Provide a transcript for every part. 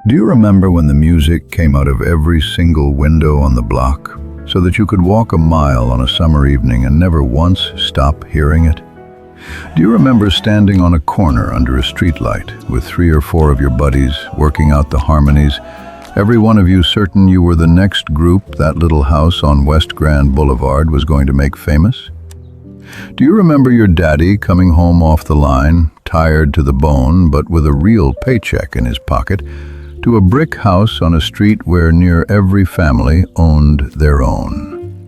Do you remember when the music came out of every single window on the block, so that you could walk a mile on a summer evening and never once stop hearing it? Do you remember standing on a corner under a streetlight with 3 or 4 of your buddies working out the harmonies, every one of you certain you were the next group that little house on West Grand Boulevard was going to make famous? Do you remember your daddy coming home off the line, tired to the bone but with a real paycheck in his pocket, to a brick house on a street where near every family owned their own?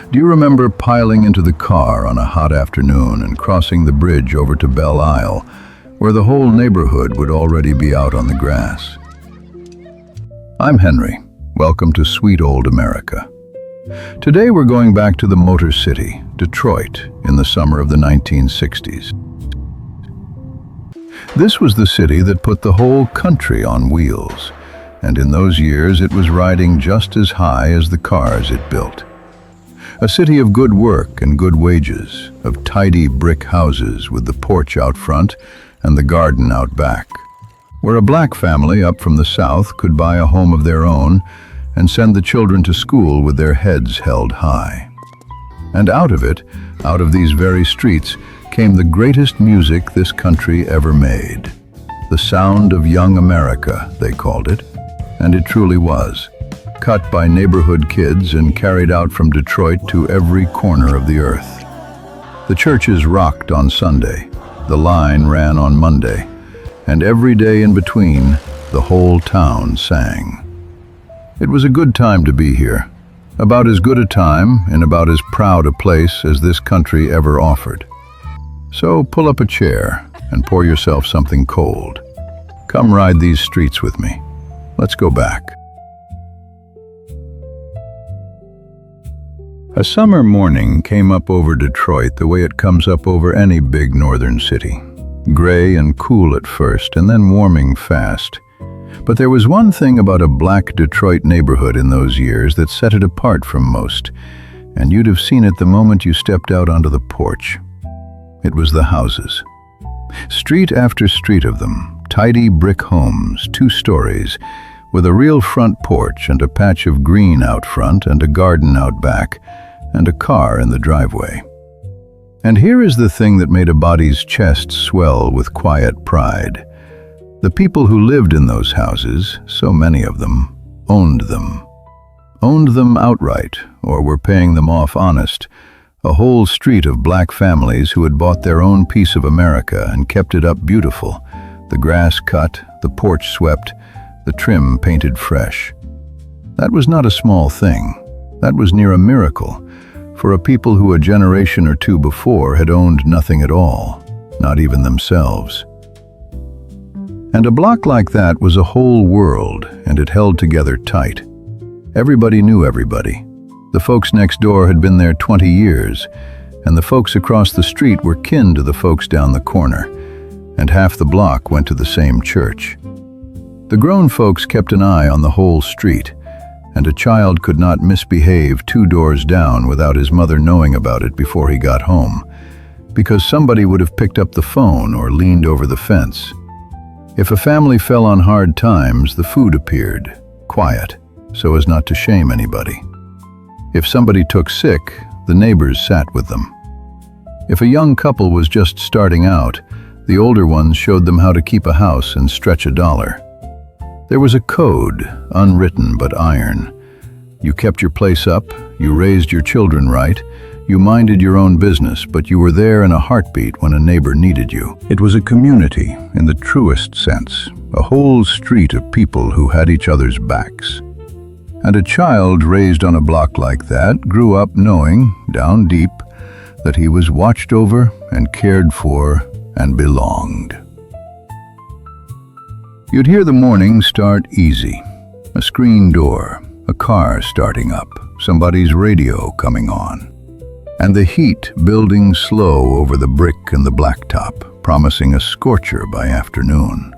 Do you remember piling into the car on a hot afternoon and crossing the bridge over to Belle Isle, where the whole neighborhood would already be out on the grass? I'm Henry. Welcome to sweet old America. Today we're going back to the Motor City, Detroit, in the summer of the 1960s. This was the city that put the whole country on wheels, and in those years it was riding just as high as the cars it built. A city of good work and good wages, of tidy brick houses with the porch out front and the garden out back, where a black family up from the south could buy a home of their own and send the children to school with their heads held high. And out of it, out of these very streets, came the greatest music this country ever made. The sound of young America, they called it, and it truly was. Cut by neighborhood kids and carried out from Detroit to every corner of the earth. The churches rocked on Sunday, the line ran on Monday, and every day in between, the whole town sang. It was a good time to be here, about as good a time in about as proud a place as this country ever offered. So pull up a chair and pour yourself something cold. Come ride these streets with me. Let's go back. A summer morning came up over Detroit the way it comes up over any big northern city. Gray and cool at first, and then warming fast. But there was one thing about a black Detroit neighborhood in those years that set it apart from most, and you'd have seen it the moment you stepped out onto the porch. It was the houses. Street after street of them, tidy brick homes, 2 stories, with a real front porch and a patch of green out front and a garden out back, and a car in the driveway. And here is the thing that made a body's chest swell with quiet pride. The people who lived in those houses, so many of them, owned them. Owned them outright, or were paying them off honest. A whole street of black families who had bought their own piece of America and kept it up beautiful, the grass cut, the porch swept, the trim painted fresh. That was not a small thing. That was near a miracle, for a people who a generation or 2 before had owned nothing at all, not even themselves. And a block like that was a whole world, and it held together tight. Everybody knew everybody. The folks next door had been there 20 years, and the folks across the street were kin to the folks down the corner, and half the block went to the same church. The grown folks kept an eye on the whole street, and a child could not misbehave 2 doors down without his mother knowing about it before he got home, because somebody would have picked up the phone or leaned over the fence. If a family fell on hard times, the food appeared, quiet, so as not to shame anybody. If somebody took sick, the neighbors sat with them. If a young couple was just starting out, the older ones showed them how to keep a house and stretch a dollar. There was a code, unwritten but iron. You kept your place up, you raised your children right, you minded your own business, but you were there in a heartbeat when a neighbor needed you. It was a community in the truest sense, a whole street of people who had each other's backs. And a child raised on a block like that grew up knowing, down deep, that he was watched over and cared for and belonged. You'd hear the morning start easy. A screen door, a car starting up, somebody's radio coming on. And the heat building slow over the brick and the blacktop, promising a scorcher by afternoon.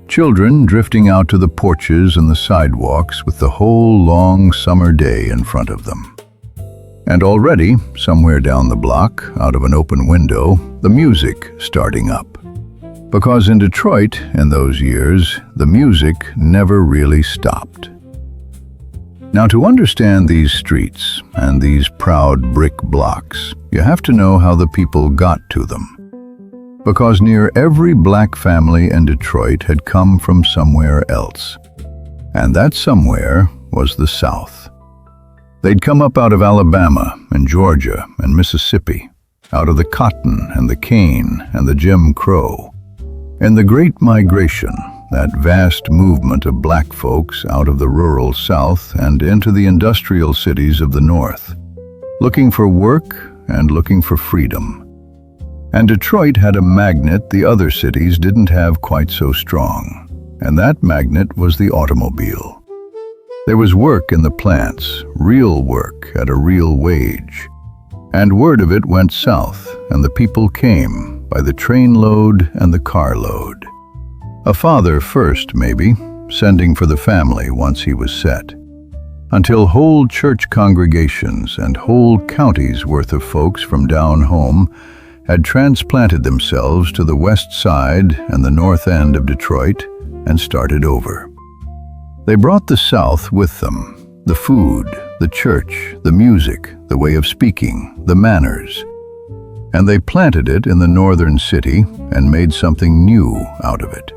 Children drifting out to the porches and the sidewalks with the whole long summer day in front of them. And already, somewhere down the block, out of an open window, the music starting up. Because in Detroit, in those years, the music never really stopped. Now, to understand these streets and these proud brick blocks, you have to know how the people got to them. Because near every black family in Detroit had come from somewhere else. And that somewhere was the South. They'd come up out of Alabama and Georgia and Mississippi, out of the cotton and the cane and the Jim Crow. In the Great Migration, that vast movement of black folks out of the rural South and into the industrial cities of the North, looking for work and looking for freedom. And Detroit had a magnet the other cities didn't have quite so strong, and that magnet was the automobile. There was work in the plants, real work at a real wage. And word of it went south, and the people came by the train load and the car load. A father first, maybe, sending for the family once he was set. Until whole church congregations and whole counties worth of folks from down home had transplanted themselves to the west side and the north end of Detroit and started over. They brought the South with them, the food, the church, the music, the way of speaking, the manners. And they planted it in the northern city and made something new out of it.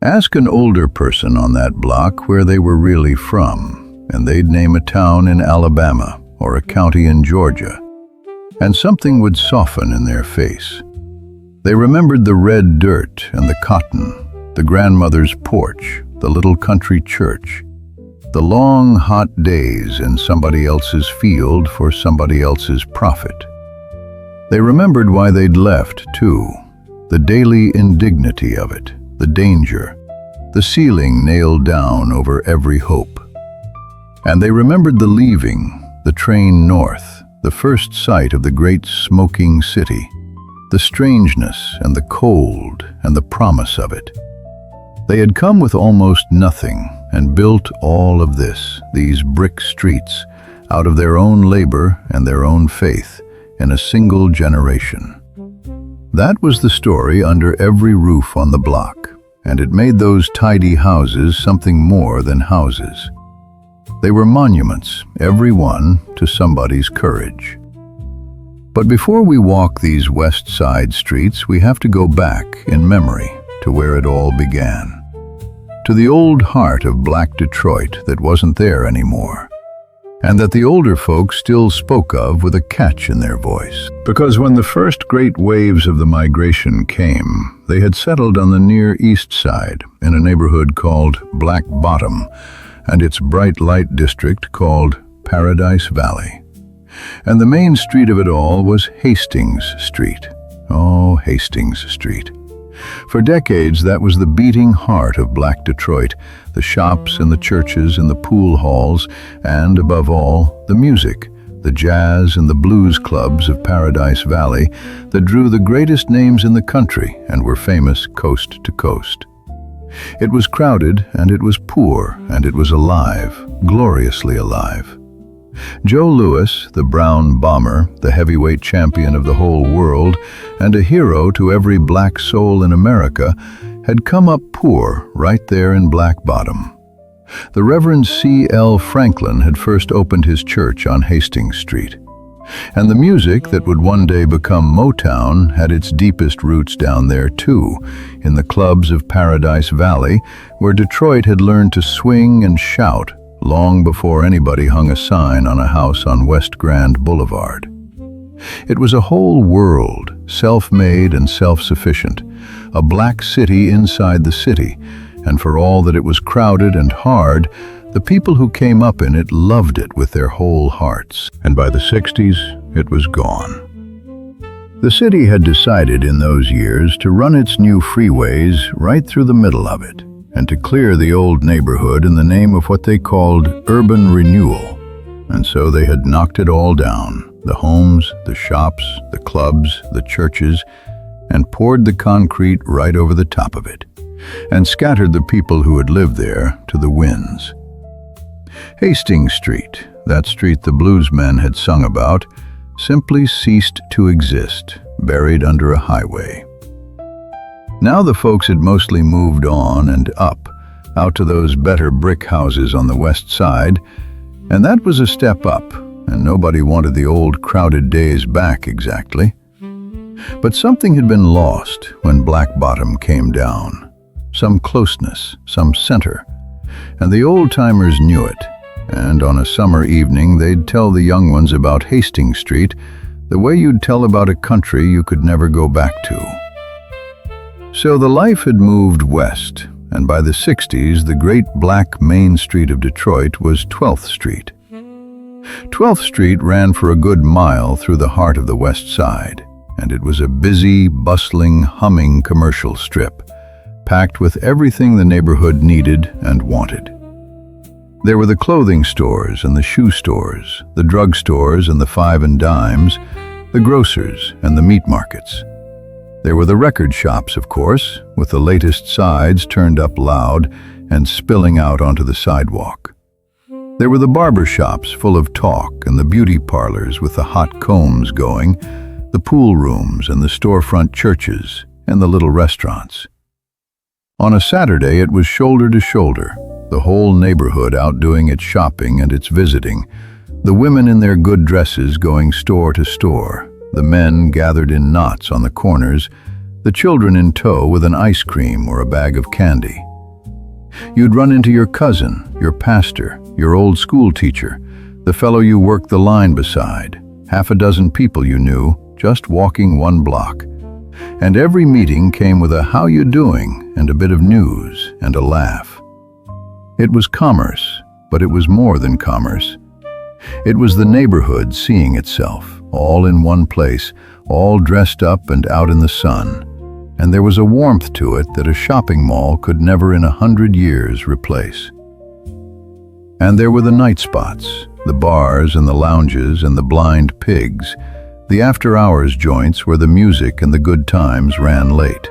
Ask an older person on that block where they were really from, and they'd name a town in Alabama or a county in Georgia, and something would soften in their face. They remembered the red dirt and the cotton, the grandmother's porch, the little country church, the long, hot days in somebody else's field for somebody else's profit. They remembered why they'd left, too, the daily indignity of it, the danger, the ceiling nailed down over every hope. And they remembered the leaving, the train north, the first sight of the great smoking city, the strangeness and the cold and the promise of it. They had come with almost nothing and built all of this, these brick streets, out of their own labor and their own faith in a single generation. That was the story under every roof on the block, and it made those tidy houses something more than houses. They were monuments, every one, to somebody's courage. But before we walk these west side streets, we have to go back in memory to where it all began. To the old heart of black Detroit that wasn't there anymore, and that the older folks still spoke of with a catch in their voice. Because when the first great waves of the migration came, they had settled on the near east side in a neighborhood called Black Bottom, and its bright light district called Paradise Valley. And the main street of it all was Hastings Street. Oh, Hastings Street. For decades, that was the beating heart of black Detroit, the shops and the churches and the pool halls, and, above all, the music, the jazz and the blues clubs of Paradise Valley that drew the greatest names in the country and were famous coast to coast. It was crowded, and it was poor, and it was alive, gloriously alive. Joe Louis, the brown bomber, the heavyweight champion of the whole world, and a hero to every black soul in America, had come up poor right there in Black Bottom. The Reverend C.L. Franklin had first opened his church on Hastings Street. And the music that would one day become Motown had its deepest roots down there too, in the clubs of Paradise Valley, where Detroit had learned to swing and shout long before anybody hung a sign on a house on West Grand Boulevard. It was a whole world, self-made and self-sufficient, a black city inside the city, and for all that it was crowded and hard, the people who came up in it loved it with their whole hearts, and by the 60s, it was gone. The city had decided in those years to run its new freeways right through the middle of it, and to clear the old neighborhood in the name of what they called urban renewal. And so they had knocked it all down, the homes, the shops, the clubs, the churches, and poured the concrete right over the top of it, and scattered the people who had lived there to the winds. Hastings Street, that street the bluesmen had sung about, simply ceased to exist, buried under a highway. Now the folks had mostly moved on and up, out to those better brick houses on the west side, and that was a step up, and nobody wanted the old crowded days back exactly. But something had been lost when Black Bottom came down. Some closeness, some center, and the old-timers knew it, and on a summer evening they'd tell the young ones about Hastings Street the way you'd tell about a country you could never go back to. So the life had moved west, and by the 60s the great black main street of Detroit was 12th Street. 12th Street ran for a good mile through the heart of the west side, and it was a busy, bustling, humming commercial strip, packed with everything the neighborhood needed and wanted. There were the clothing stores and the shoe stores, the drug stores and the five and dimes, the grocers and the meat markets. There were the record shops, of course, with the latest sides turned up loud and spilling out onto the sidewalk. There were the barber shops full of talk and the beauty parlors with the hot combs going, the pool rooms and the storefront churches and the little restaurants. On a Saturday it was shoulder to shoulder, the whole neighborhood out doing its shopping and its visiting, the women in their good dresses going store to store, the men gathered in knots on the corners, the children in tow with an ice cream or a bag of candy. You'd run into your cousin, your pastor, your old school teacher, the fellow you worked the line beside, half a dozen people you knew, just walking one block. And every meeting came with a "how you doing" and a bit of news and a laugh. It was commerce, but it was more than commerce. It was the neighborhood seeing itself, all in one place, all dressed up and out in the sun. And there was a warmth to it that a shopping mall could never in 100 years replace. And there were the night spots, the bars and the lounges and the blind pigs, the after-hours joints where the music and the good times ran late.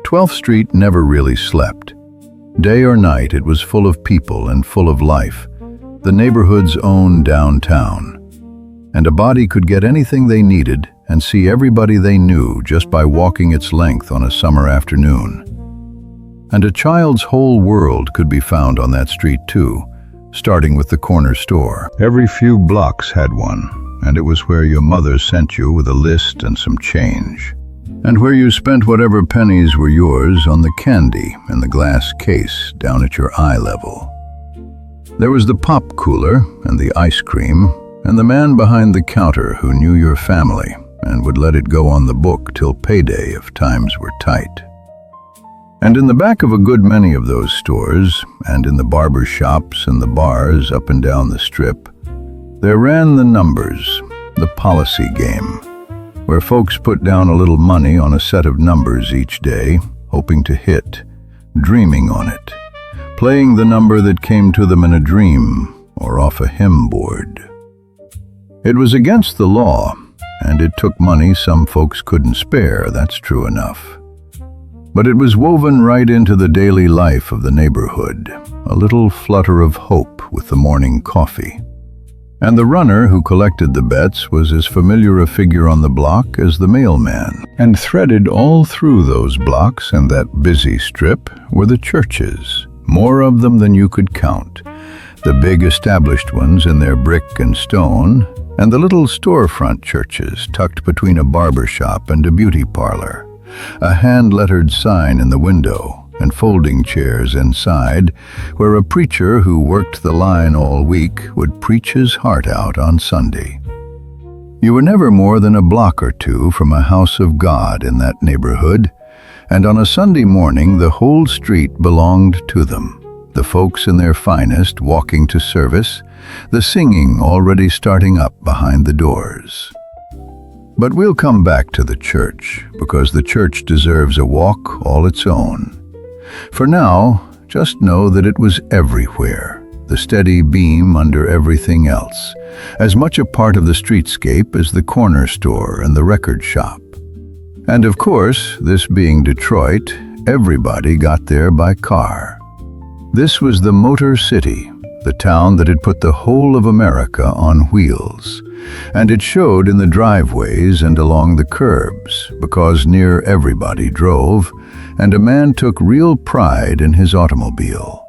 12th Street never really slept. Day or night it was full of people and full of life, the neighborhood's own downtown. And a body could get anything they needed and see everybody they knew just by walking its length on a summer afternoon. And a child's whole world could be found on that street too, starting with the corner store. Every few blocks had one, and it was where your mother sent you with a list and some change, and where you spent whatever pennies were yours on the candy in the glass case down at your eye level. There was the pop cooler and the ice cream, and the man behind the counter who knew your family and would let it go on the book till payday if times were tight. And in the back of a good many of those stores, and in the barber shops and the bars up and down the strip, there ran the numbers, the policy game, where folks put down a little money on a set of numbers each day, hoping to hit, dreaming on it, playing the number that came to them in a dream or off a hymn board. It was against the law, and it took money some folks couldn't spare, that's true enough. But it was woven right into the daily life of the neighborhood, a little flutter of hope with the morning coffee. And the runner who collected the bets was as familiar a figure on the block as the mailman. And threaded all through those blocks and that busy strip were the churches, more of them than you could count, the big established ones in their brick and stone, and the little storefront churches tucked between a barber shop and a beauty parlor, a hand-lettered sign in the window, and folding chairs inside, where a preacher who worked the line all week would preach his heart out on Sunday. You were never more than a block or two from a house of God in that neighborhood, and on a Sunday morning the whole street belonged to them, the folks in their finest walking to service, the singing already starting up behind the doors. But we'll come back to the church, because the church deserves a walk all its own. For now, just know that it was everywhere, the steady beam under everything else, as much a part of the streetscape as the corner store and the record shop. And of course, this being Detroit, everybody got there by car. This was the Motor City, the town that had put the whole of America on wheels, And it showed in the driveways and along the curbs, because near everybody drove, and a man took real pride in his automobile.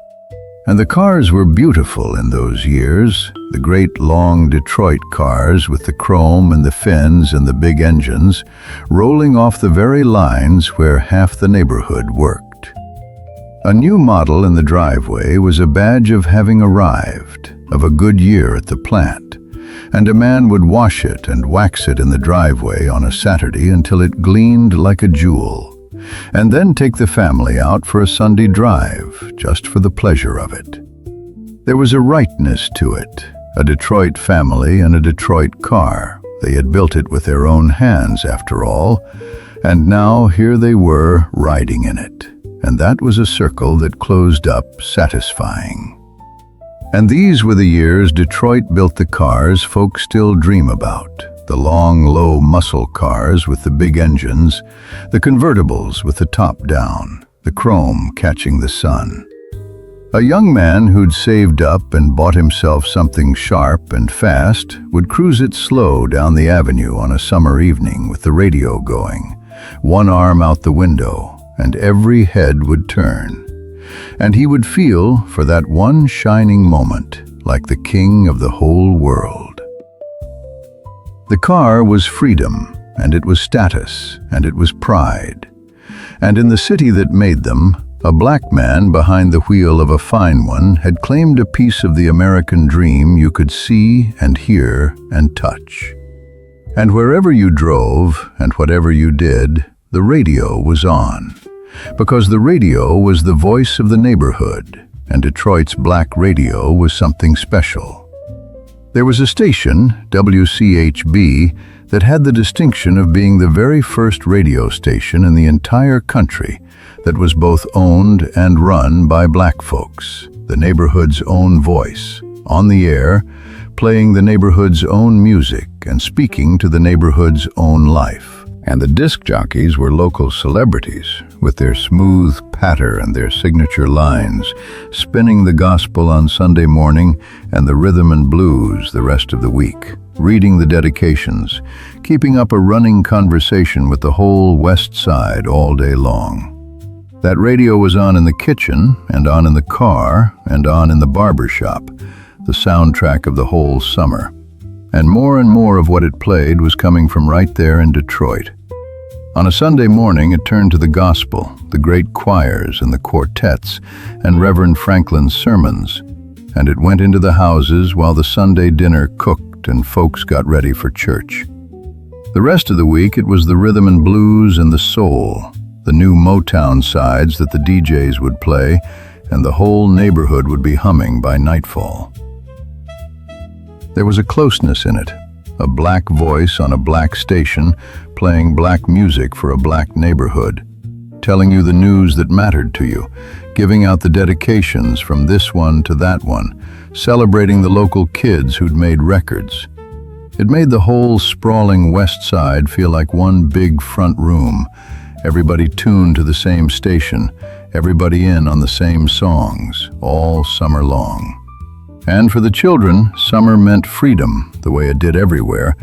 And the cars were beautiful in those years, the great long Detroit cars with the chrome and the fins and the big engines, rolling off the very lines where half the neighborhood worked. A new model in the driveway was a badge of having arrived, of a good year at the plant, and a man would wash it and wax it in the driveway on a Saturday until it gleamed like a jewel, and then take the family out for a Sunday drive, just for the pleasure of it. There was a rightness to it, a Detroit family and a Detroit car. They had built it with their own hands, after all, and now here they were riding in it, and that was a circle that closed up satisfying. And these were the years Detroit built the cars folks still dream about. The long, low muscle cars with the big engines, the convertibles with the top down, the chrome catching the sun. A young man who'd saved up and bought himself something sharp and fast would cruise it slow down the avenue on a summer evening with the radio going, one arm out the window, and every head would turn. And he would feel, for that one shining moment, like the king of the whole world. The car was freedom, and it was status, and it was pride. And in the city that made them, a black man behind the wheel of a fine one had claimed a piece of the American dream you could see and hear and touch. And wherever you drove, and whatever you did, the radio was on. Because the radio was the voice of the neighborhood, and Detroit's black radio was something special. There was a station, WCHB, that had the distinction of being the very first radio station in the entire country that was both owned and run by black folks, the neighborhood's own voice, on the air, playing the neighborhood's own music and speaking to the neighborhood's own life. And the disc jockeys were local celebrities, with their smooth patter and their signature lines, spinning the gospel on Sunday morning and the rhythm and blues the rest of the week, reading the dedications, keeping up a running conversation with the whole West Side all day long. That radio was on in the kitchen, and on in the car, and on in the barber shop, the soundtrack of the whole summer. And more of what it played was coming from right there in Detroit. On a Sunday morning, it turned to the gospel, the great choirs and the quartets, and Reverend Franklin's sermons, and it went into the houses while the Sunday dinner cooked and folks got ready for church. The rest of the week, it was the rhythm and blues and the soul, the new Motown sides that the DJs would play, and the whole neighborhood would be humming by nightfall. There was a closeness in it, a black voice on a black station playing black music for a black neighborhood, telling you the news that mattered to you, giving out the dedications from this one to that one, celebrating the local kids who'd made records. It made the whole sprawling West Side feel like one big front room, everybody tuned to the same station, everybody in on the same songs, all summer long. And for the children, summer meant freedom, the way it did everywhere,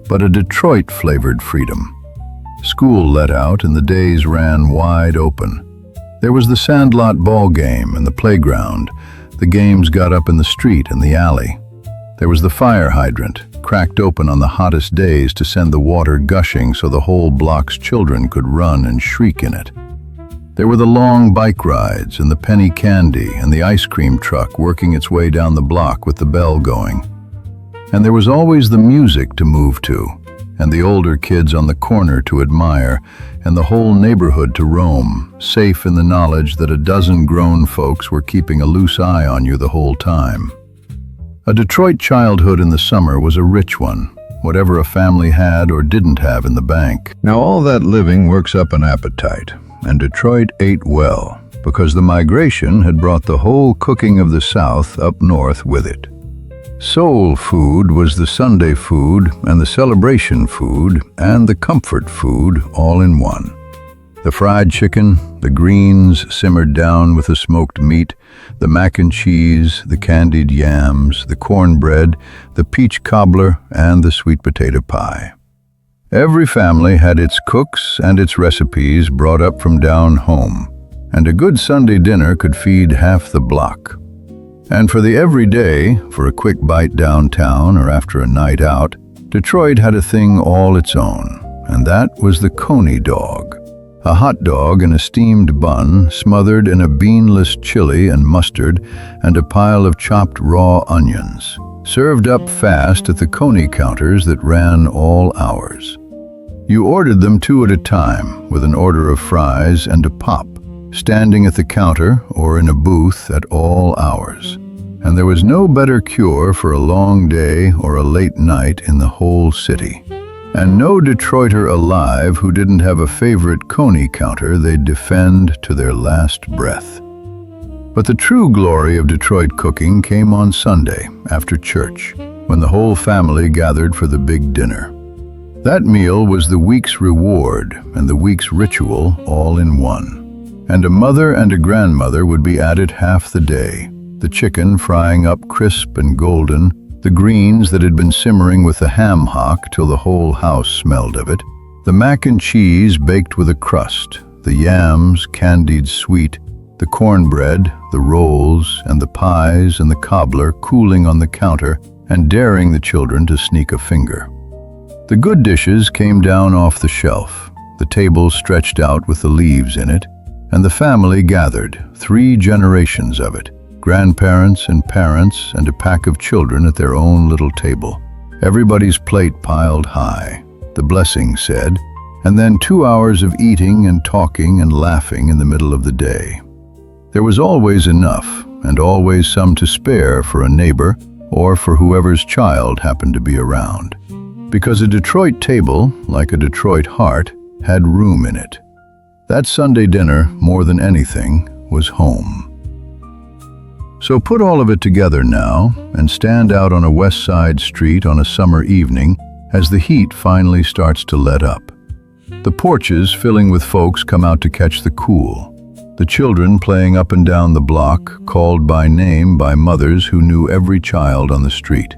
but a Detroit-flavored freedom. School let out and the days ran wide open. There was the sandlot ball game and the playground. The games got up in the street and the alley. There was the fire hydrant, cracked open on the hottest days to send the water gushing so the whole block's children could run and shriek in it. There were the long bike rides and the penny candy and the ice cream truck working its way down the block with the bell going. And there was always the music to move to, and the older kids on the corner to admire, and the whole neighborhood to roam, safe in the knowledge that a dozen grown folks were keeping a loose eye on you the whole time. A Detroit childhood in the summer was a rich one, whatever a family had or didn't have in the bank. Now all that living works up an appetite, and Detroit ate well, because the migration had brought the whole cooking of the South up north with it. Soul food was the Sunday food and the celebration food and the comfort food all in one. The fried chicken, the greens simmered down with the smoked meat, the mac and cheese, the candied yams, the cornbread, the peach cobbler, and the sweet potato pie. Every family had its cooks and its recipes brought up from down home, and a good Sunday dinner could feed half the block. And for the everyday, for a quick bite downtown or after a night out, Detroit had a thing all its own, and that was the Coney dog. A hot dog in a steamed bun, smothered in a beanless chili and mustard, and a pile of chopped raw onions, served up fast at the Coney counters that ran all hours. You ordered them 2 at a time, with an order of fries and a pop, standing at the counter or in a booth at all hours. And there was no better cure for a long day or a late night in the whole city. And no Detroiter alive who didn't have a favorite Coney counter they'd defend to their last breath. But the true glory of Detroit cooking came on Sunday, after church, when the whole family gathered for the big dinner. That meal was the week's reward and the week's ritual all in one. And a mother and a grandmother would be at it half the day, the chicken frying up crisp and golden, the greens that had been simmering with the ham hock till the whole house smelled of it, the mac and cheese baked with a crust, the yams candied sweet, the cornbread, the rolls, and the pies and the cobbler cooling on the counter and daring the children to sneak a finger. The good dishes came down off the shelf, the table stretched out with the leaves in it, and the family gathered, 3 generations of it, grandparents and parents and a pack of children at their own little table. Everybody's plate piled high, the blessing said, and then 2 hours of eating and talking and laughing in the middle of the day. There was always enough, and always some to spare for a neighbor or for whoever's child happened to be around. Because a Detroit table, like a Detroit heart, had room in it. That Sunday dinner, more than anything, was home. So put all of it together now and stand out on a west side street on a summer evening as the heat finally starts to let up. The porches filling with folks come out to catch the cool. The children playing up and down the block, called by name by mothers who knew every child on the street.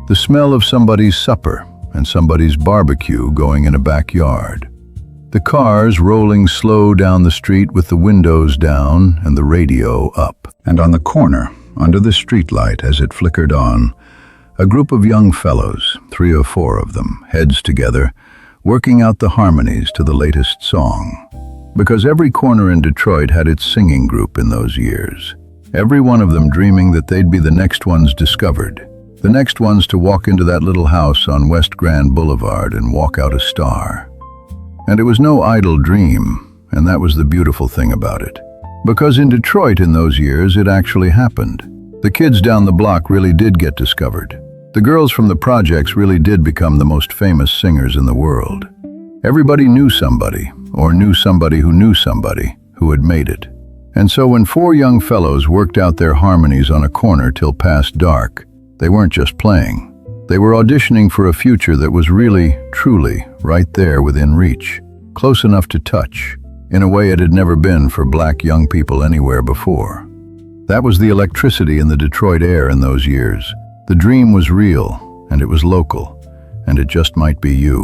The smell of somebody's supper and somebody's barbecue going in a backyard. The cars rolling slow down the street with the windows down and the radio up. And on the corner, under the streetlight as it flickered on, a group of young fellows, 3 or 4 of them, heads together, working out the harmonies to the latest song. Because every corner in Detroit had its singing group in those years. Every one of them dreaming that they'd be the next ones discovered, the next ones to walk into that little house on West Grand Boulevard and walk out a star. And it was no idle dream, and that was the beautiful thing about it. Because in Detroit in those years, it actually happened. The kids down the block really did get discovered. The girls from the projects really did become the most famous singers in the world. Everybody knew somebody, or knew somebody who had made it. And so when 4 young fellows worked out their harmonies on a corner till past dark, they weren't just playing. They were auditioning for a future that was really, truly, right there within reach, close enough to touch, in a way it had never been for black young people anywhere before. That was the electricity in the Detroit air in those years. The dream was real, and it was local, and it just might be you.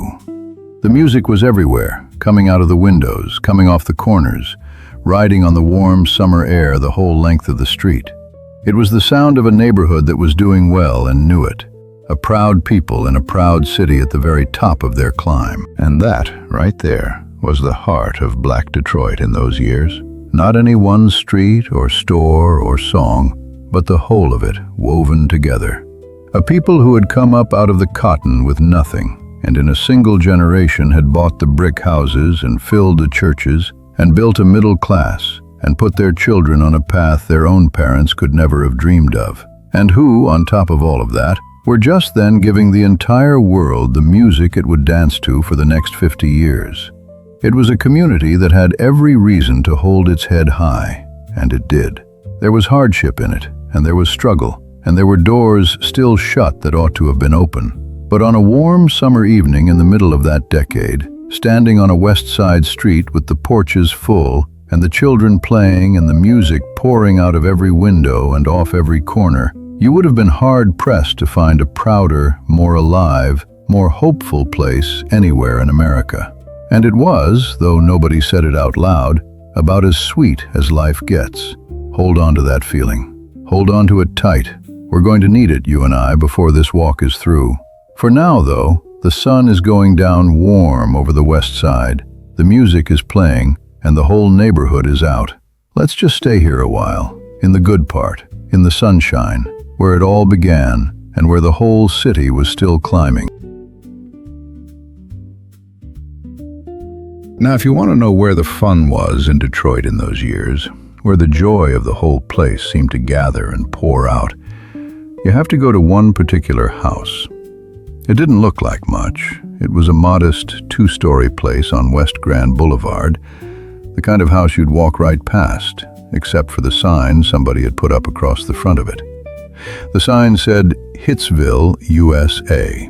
The music was everywhere, coming out of the windows, coming off the corners, riding on the warm summer air the whole length of the street. It was the sound of a neighborhood that was doing well and knew it. A proud people in a proud city at the very top of their climb. And that, right there, was the heart of Black Detroit in those years. Not any one street or store or song, but the whole of it woven together. A people who had come up out of the cotton with nothing, and in a single generation had bought the brick houses and filled the churches and built a middle class and put their children on a path their own parents could never have dreamed of. And who, on top of all of that, were just then giving the entire world the music it would dance to for the next 50 years. It was a community that had every reason to hold its head high, and it did. There was hardship in it, and there was struggle, and there were doors still shut that ought to have been open. But on a warm summer evening in the middle of that decade, standing on a west side street with the porches full and the children playing and the music pouring out of every window and off every corner, you would have been hard-pressed to find a prouder, more alive, more hopeful place anywhere in America. And it was, though nobody said it out loud, about as sweet as life gets. Hold on to that feeling. Hold on to it tight. We're going to need it, you and I, before this walk is through. For now, though, the sun is going down warm over the west side. The music is playing, and the whole neighborhood is out. Let's just stay here a while, in the good part, in the sunshine, where it all began, and where the whole city was still climbing. Now, if you want to know where the fun was in Detroit in those years, where the joy of the whole place seemed to gather and pour out, you have to go to one particular house. It didn't look like much. It was a modest two-story place on West Grand Boulevard, the kind of house you'd walk right past, except for the sign somebody had put up across the front of it. The sign said, Hitsville, USA.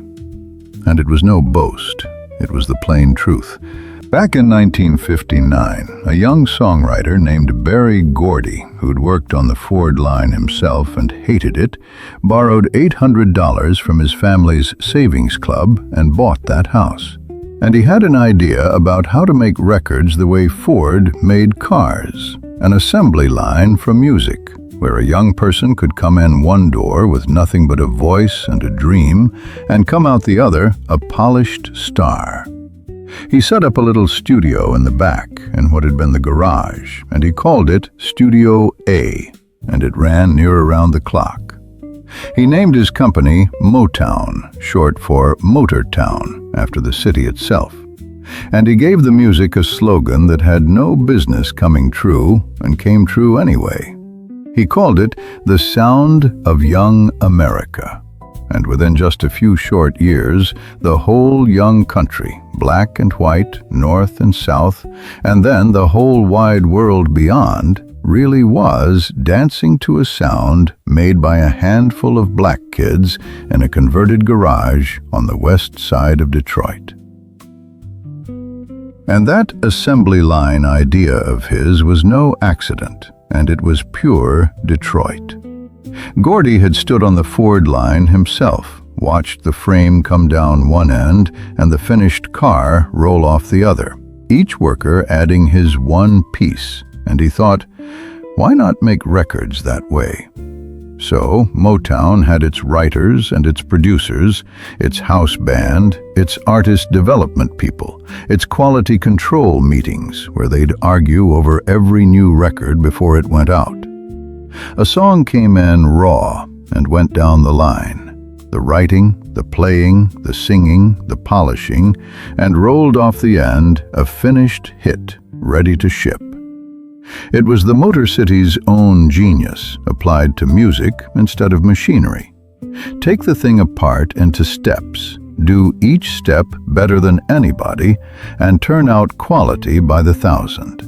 And it was no boast. It was the plain truth. Back in 1959, a young songwriter named Berry Gordy, who'd worked on the Ford line himself and hated it, borrowed $800 from his family's savings club and bought that house. And he had an idea about how to make records the way Ford made cars, an assembly line for music, where a young person could come in one door with nothing but a voice and a dream, and come out the other a polished star. He set up a little studio in the back in what had been the garage, and he called it Studio A, and it ran near around the clock. He named his company Motown, short for Motor Town, after the city itself. And he gave the music a slogan that had no business coming true and came true anyway. He called it The Sound of Young America. And within just a few short years, the whole young country, black and white, north and south, and then the whole wide world beyond, really was dancing to a sound made by a handful of black kids in a converted garage on the west side of Detroit. And that assembly line idea of his was no accident, and it was pure Detroit. Gordy had stood on the Ford line himself, watched the frame come down one end and the finished car roll off the other, each worker adding his one piece, and he thought, why not make records that way? So Motown had its writers and its producers, its house band, its artist development people, its quality control meetings where they'd argue over every new record before it went out. A song came in raw and went down the line. The writing, the playing, the singing, the polishing, and rolled off the end a finished hit, ready to ship. It was the Motor City's own genius, applied to music instead of machinery. Take the thing apart into steps, do each step better than anybody, and turn out quality by the thousand.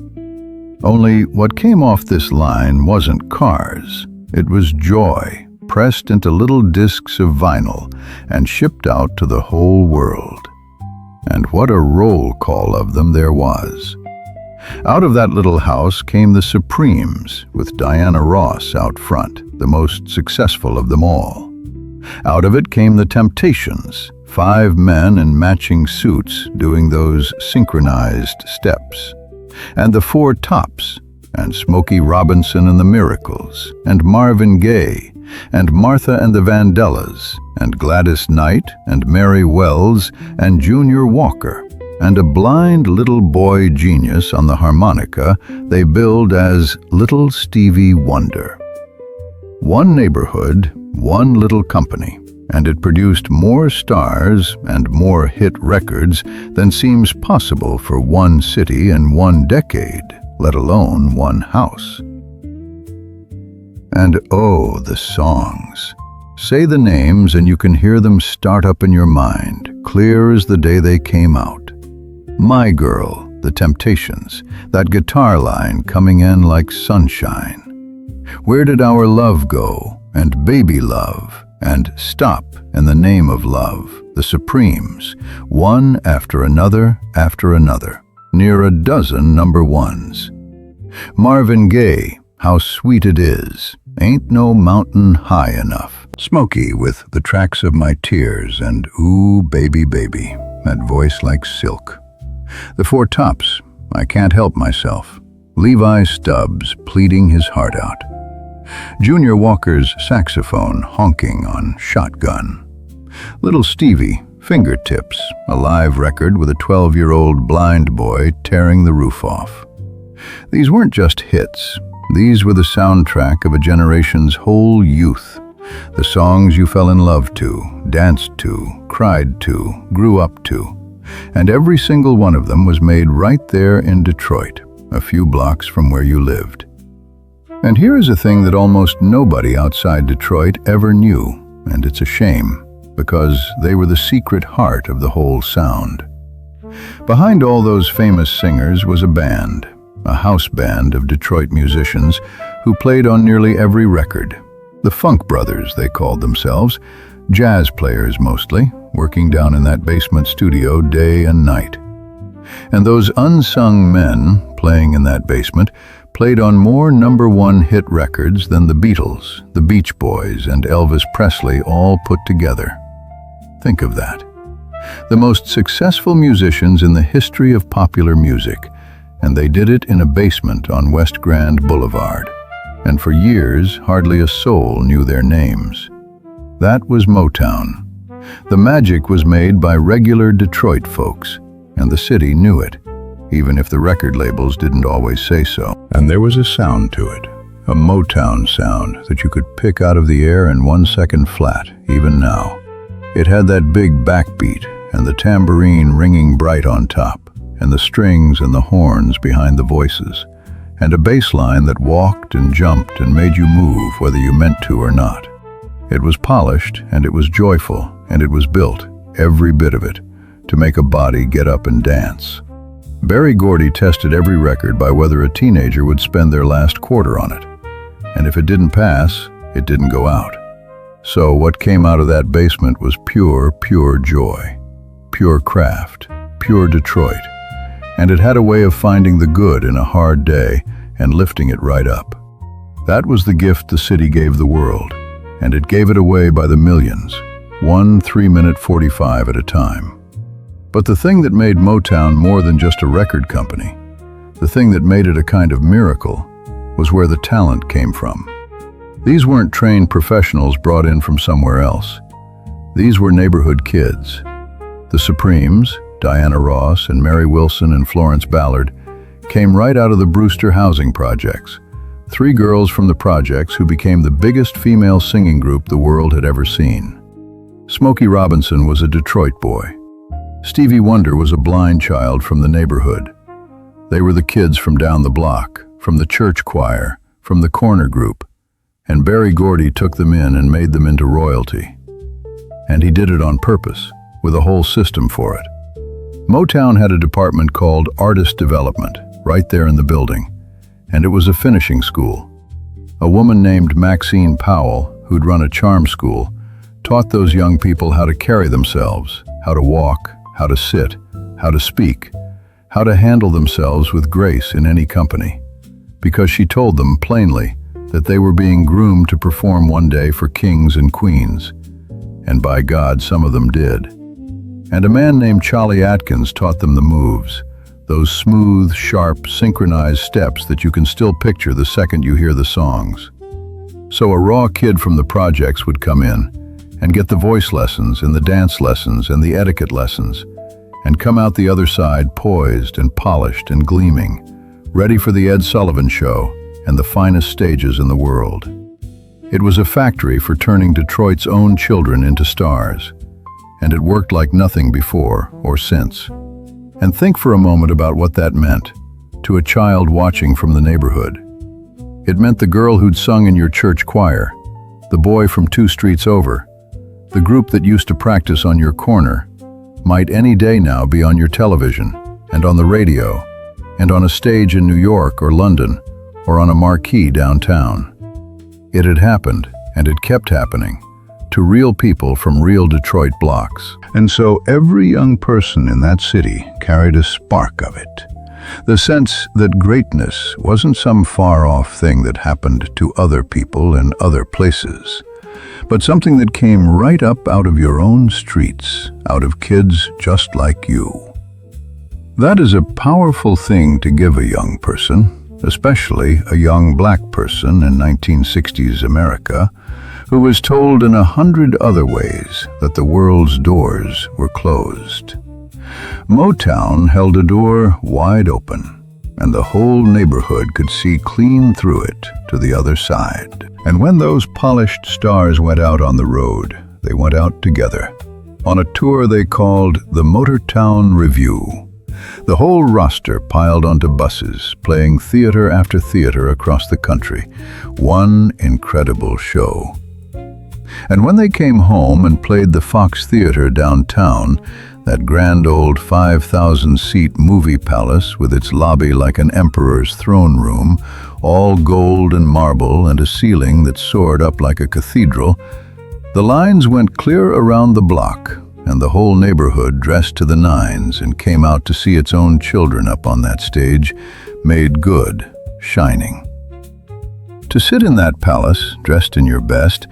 Only what came off this line wasn't cars, it was joy, pressed into little discs of vinyl and shipped out to the whole world. And what a roll call of them there was. Out of that little house came the Supremes, with Diana Ross out front, the most successful of them all. Out of it came the Temptations, 5 men in matching suits doing those synchronized steps. And the 4 Tops, and Smokey Robinson and the Miracles, and Marvin Gaye, and Martha and the Vandellas, and Gladys Knight, and Mary Wells, and Junior Walker, and a blind little boy genius on the harmonica they billed as Little Stevie Wonder. One neighborhood, one little company, and it produced more stars and more hit records than seems possible for one city in one decade, let alone one house. And oh, the songs. Say the names and you can hear them start up in your mind, clear as the day they came out. My Girl, the Temptations, that guitar line coming in like sunshine. Where Did Our Love Go? And Baby Love, And Stop in the Name of Love, the Supremes, one after another, near a dozen number ones. Marvin Gaye, How Sweet It Is, Ain't No Mountain High Enough. Smokey with The Tracks of My Tears and Ooh Baby Baby, that voice like silk. The Four Tops, I Can't Help Myself. Levi Stubbs pleading his heart out. Junior Walker's saxophone honking on Shotgun. Little Stevie, Fingertips, a live record with a 12-year-old blind boy tearing the roof off. These weren't just hits. These were the soundtrack of a generation's whole youth. The songs you fell in love to, danced to, cried to, grew up to. And every single one of them was made right there in Detroit, a few blocks from where you lived. And here is a thing that almost nobody outside Detroit ever knew, and it's a shame, because they were the secret heart of the whole sound. Behind all those famous singers was a band, a house band of Detroit musicians who played on nearly every record. The Funk Brothers, they called themselves, jazz players mostly, working down in that basement studio day and night. And those unsung men playing in that basement played on more number one hit records than the Beatles, the Beach Boys, and Elvis Presley all put together. Think of that. The most successful musicians in the history of popular music, and they did it in a basement on West Grand Boulevard. And for years, hardly a soul knew their names. That was Motown. The magic was made by regular Detroit folks, and the city knew it, even if the record labels didn't always say so. And there was a sound to it, a Motown sound that you could pick out of the air in 1 second flat, even now. It had that big backbeat, and the tambourine ringing bright on top, and the strings and the horns behind the voices, and a bass line that walked and jumped and made you move whether you meant to or not. It was polished, and it was joyful, and it was built, every bit of it, to make a body get up and dance. Berry Gordy tested every record by whether a teenager would spend their last quarter on it. And if it didn't pass, it didn't go out. So what came out of that basement was pure joy, pure craft, pure Detroit. And it had a way of finding the good in a hard day and lifting it right up. That was the gift the city gave the world, and it gave it away by the millions, 1 3-minute 45 at a time. But the thing that made Motown more than just a record company, the thing that made it a kind of miracle, was where the talent came from. These weren't trained professionals brought in from somewhere else. These were neighborhood kids. The Supremes, Diana Ross and Mary Wilson and Florence Ballard, came right out of the Brewster housing projects. 3 girls from the projects who became the biggest female singing group the world had ever seen. Smokey Robinson was a Detroit boy. Stevie Wonder was a blind child from the neighborhood. They were the kids from down the block, from the church choir, from the corner group, and Berry Gordy took them in and made them into royalty. And he did it on purpose, with a whole system for it. Motown had a department called Artist Development, right there in the building, and it was a finishing school. A woman named Maxine Powell, who'd run a charm school, taught those young people how to carry themselves, how to walk, how to sit, how to speak, how to handle themselves with grace in any company, because she told them plainly that they were being groomed to perform one day for kings and queens, and by God, some of them did. And a man named Charlie Atkins taught them the moves, those smooth, sharp, synchronized steps that you can still picture the second you hear the songs. So a raw kid from the projects would come in and get the voice lessons and the dance lessons and the etiquette lessons, and come out the other side poised and polished and gleaming, ready for the Ed Sullivan Show and the finest stages in the world. It was a factory for turning Detroit's own children into stars, and it worked like nothing before or since. And think for a moment about what that meant to a child watching from the neighborhood. It meant the girl who'd sung in your church choir, the boy from 2 streets over, the group that used to practice on your corner, might any day now be on your television, and on the radio, and on a stage in New York or London, or on a marquee downtown. It had happened, and it kept happening, to real people from real Detroit blocks. And so every young person in that city carried a spark of it. The sense that greatness wasn't some far-off thing that happened to other people in other places, but something that came right up out of your own streets, out of kids just like you. That is a powerful thing to give a young person, especially a young black person in 1960s America, who was told in 100 other ways that the world's doors were closed. Motown held a door wide open, and the whole neighborhood could see clean through it to the other side. And when those polished stars went out on the road, they went out together, on a tour they called the Motortown Revue. The whole roster piled onto buses, playing theater after theater across the country. One incredible show. And when they came home and played the Fox Theater downtown, that grand old 5,000-seat movie palace with its lobby like an emperor's throne room, all gold and marble and a ceiling that soared up like a cathedral, the lines went clear around the block, and the whole neighborhood dressed to the nines and came out to see its own children up on that stage, made good, shining. To sit in that palace, dressed in your best,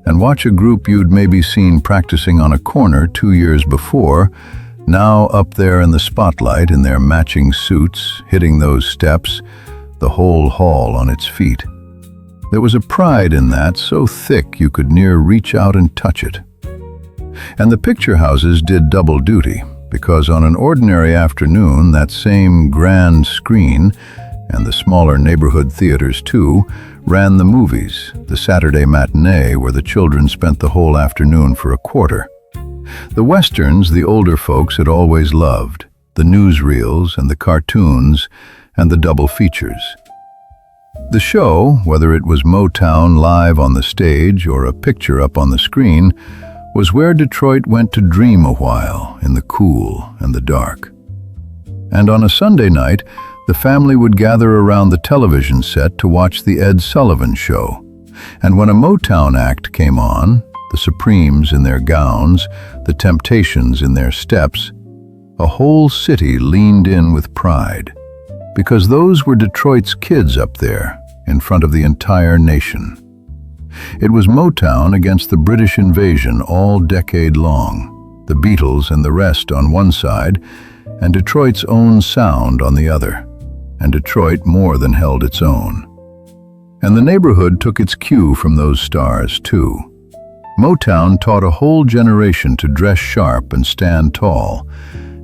and watch a group you'd maybe seen practicing on a corner 2 years before, now up there in the spotlight in their matching suits, hitting those steps, the whole hall on its feet. There was a pride in that so thick you could near reach out and touch it. And the picture houses did double duty, because on an ordinary afternoon, that same grand screen, and the smaller neighborhood theaters too, ran the movies, the Saturday matinee where the children spent the whole afternoon for a quarter. The westerns the older folks had always loved, the newsreels and the cartoons and the double features. The show, whether it was Motown live on the stage or a picture up on the screen, was where Detroit went to dream a while in the cool and the dark. And on a Sunday night, the family would gather around the television set to watch the Ed Sullivan Show. And when a Motown act came on, the Supremes in their gowns, the Temptations in their steps, a whole city leaned in with pride, because those were Detroit's kids up there in front of the entire nation. It was Motown against the British invasion all decade long, the Beatles and the rest on one side, and Detroit's own sound on the other. And Detroit more than held its own. And the neighborhood took its cue from those stars, too. Motown taught a whole generation to dress sharp and stand tall,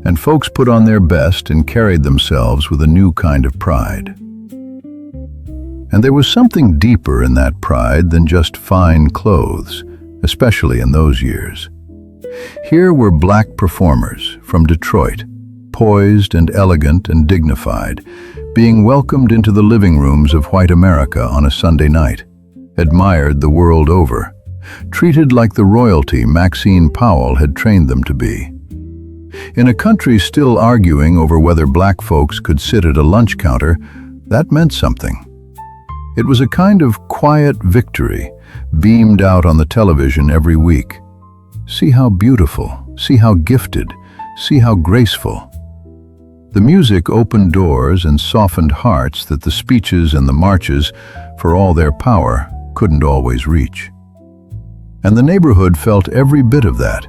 and folks put on their best and carried themselves with a new kind of pride. And there was something deeper in that pride than just fine clothes, especially in those years. Here were black performers from Detroit, poised and elegant and dignified, being welcomed into the living rooms of white America on a Sunday night, admired the world over, treated like the royalty Maxine Powell had trained them to be. In a country still arguing over whether black folks could sit at a lunch counter, that meant something. It was a kind of quiet victory, beamed out on the television every week. See how beautiful, see how gifted, see how graceful. The music opened doors and softened hearts that the speeches and the marches, for all their power, couldn't always reach. And the neighborhood felt every bit of that,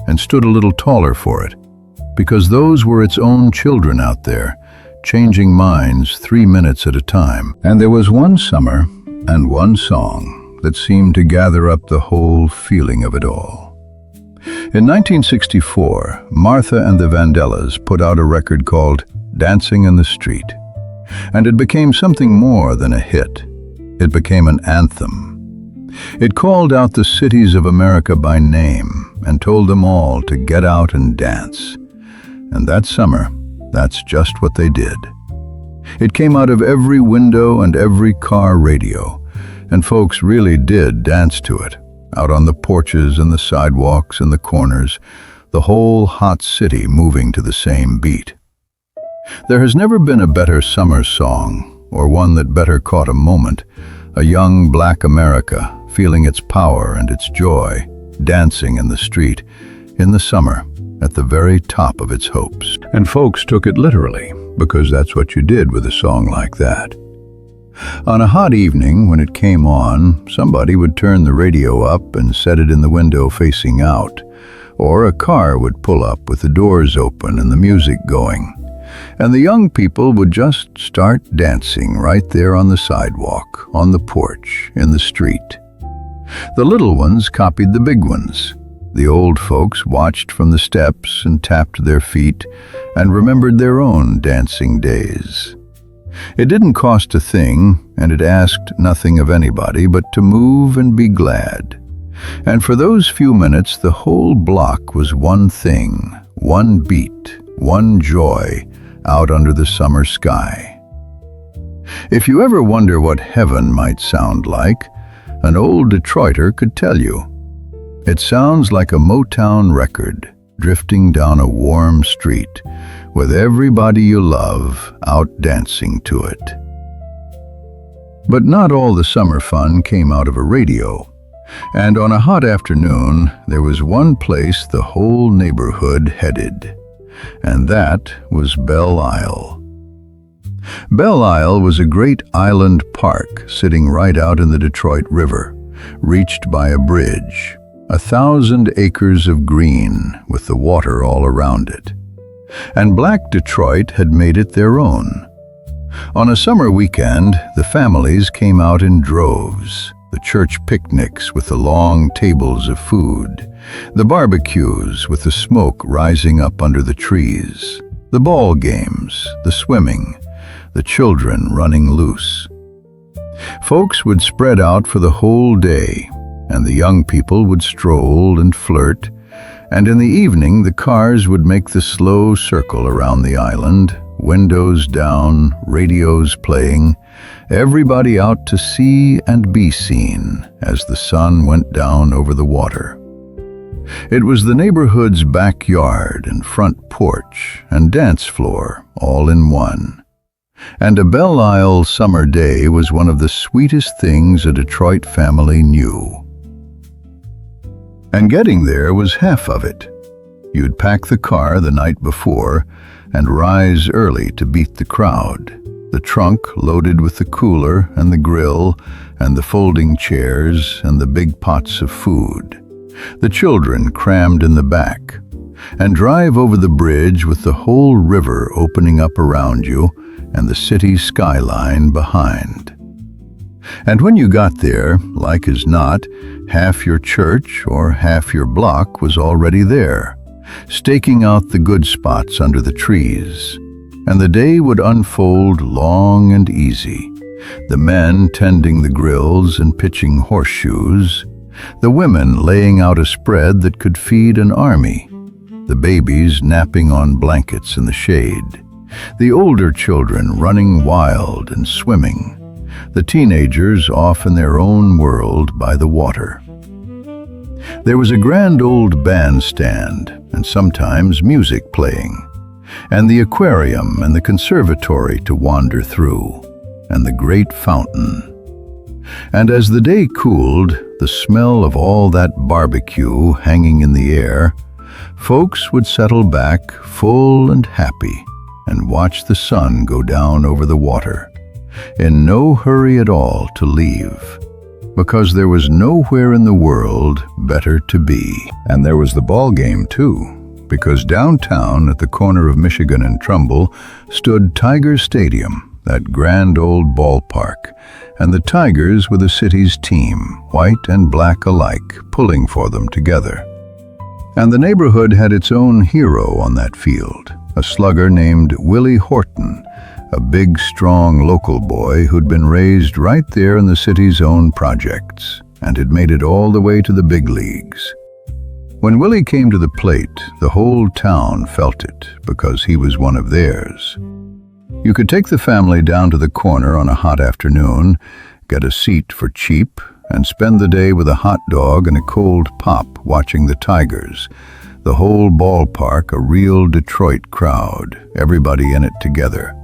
and stood a little taller for it, because those were its own children out there, changing minds 3 minutes at a time. And there was one summer and one song that seemed to gather up the whole feeling of it all. In 1964, Martha and the Vandellas put out a record called Dancing in the Street, and it became something more than a hit. It became an anthem. It called out the cities of America by name and told them all to get out and dance. And that summer, that's just what they did. It came out of every window and every car radio, and folks really did dance to it. Out on the porches and the sidewalks and the corners, the whole hot city moving to the same beat. There has never been a better summer song, or one that better caught a moment, a young black America feeling its power and its joy, dancing in the street, in the summer, at the very top of its hopes. And folks took it literally, because that's what you did with a song like that. On a hot evening, when it came on, somebody would turn the radio up and set it in the window facing out, or a car would pull up with the doors open and the music going, and the young people would just start dancing right there on the sidewalk, on the porch, in the street. The little ones copied the big ones. The old folks watched from the steps and tapped their feet and remembered their own dancing days. It didn't cost a thing, and it asked nothing of anybody but to move and be glad. And for those few minutes, the whole block was one thing, one beat, one joy, out under the summer sky. If you ever wonder what heaven might sound like, an old Detroiter could tell you. It sounds like a Motown record drifting down a warm street, with everybody you love out dancing to it. But not all the summer fun came out of a radio. And on a hot afternoon, there was one place the whole neighborhood headed, and that was Belle Isle. Belle Isle was a great island park sitting right out in the Detroit River, reached by a bridge, 1,000 acres of green with the water all around it. And Black Detroit had made it their own. On a summer weekend, the families came out in droves. The church picnics with the long tables of food, the barbecues with the smoke rising up under the trees, the ball games, the swimming, the children running loose. Folks would spread out for the whole day, and the young people would stroll and flirt, and in the evening the cars would make the slow circle around the island, windows down, radios playing, everybody out to see and be seen as the sun went down over the water. It was the neighborhood's backyard and front porch and dance floor all in one. And a Belle Isle summer day was one of the sweetest things a Detroit family knew. And getting there was half of it. You'd pack the car the night before and rise early to beat the crowd, the trunk loaded with the cooler and the grill and the folding chairs and the big pots of food, the children crammed in the back, and drive over the bridge with the whole river opening up around you and the city skyline behind. And when you got there, like as not, half your church or half your block was already there, staking out the good spots under the trees. And the day would unfold long and easy, the men tending the grills and pitching horseshoes, the women laying out a spread that could feed an army, the babies napping on blankets in the shade, the older children running wild and swimming, the teenagers off in their own world by the water. There was a grand old bandstand, and sometimes music playing, and the aquarium and the conservatory to wander through, and the great fountain. And as the day cooled, the smell of all that barbecue hanging in the air, folks would settle back full and happy and watch the sun go down over the water, in no hurry at all to leave, because there was nowhere in the world better to be. And there was the ball game too, because downtown at the corner of Michigan and Trumbull stood Tiger Stadium, that grand old ballpark, and the Tigers were the city's team, white and black alike, pulling for them together. And the neighborhood had its own hero on that field, a slugger named Willie Horton, a big, strong local boy who'd been raised right there in the city's own projects and had made it all the way to the big leagues. When Willie came to the plate, the whole town felt it because he was one of theirs. You could take the family down to the corner on a hot afternoon, get a seat for cheap, and spend the day with a hot dog and a cold pop watching the Tigers. The whole ballpark a real Detroit crowd, everybody in it together.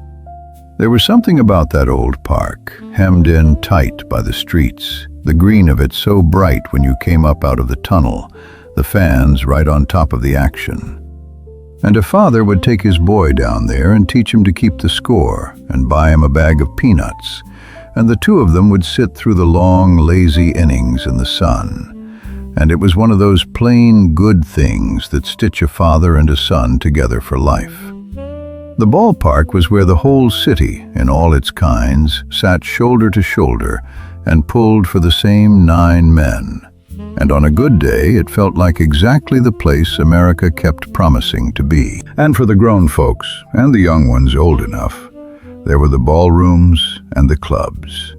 There was something about that old park, hemmed in tight by the streets, the green of it so bright when you came up out of the tunnel, the fans right on top of the action. And a father would take his boy down there and teach him to keep the score and buy him a bag of peanuts, and the two of them would sit through the long, lazy innings in the sun. And it was one of those plain good things that stitch a father and a son together for life. The ballpark was where the whole city, in all its kinds, sat shoulder to shoulder and pulled for the same 9 men. And on a good day, it felt like exactly the place America kept promising to be. And for the grown folks, and the young ones old enough, there were the ballrooms and the clubs.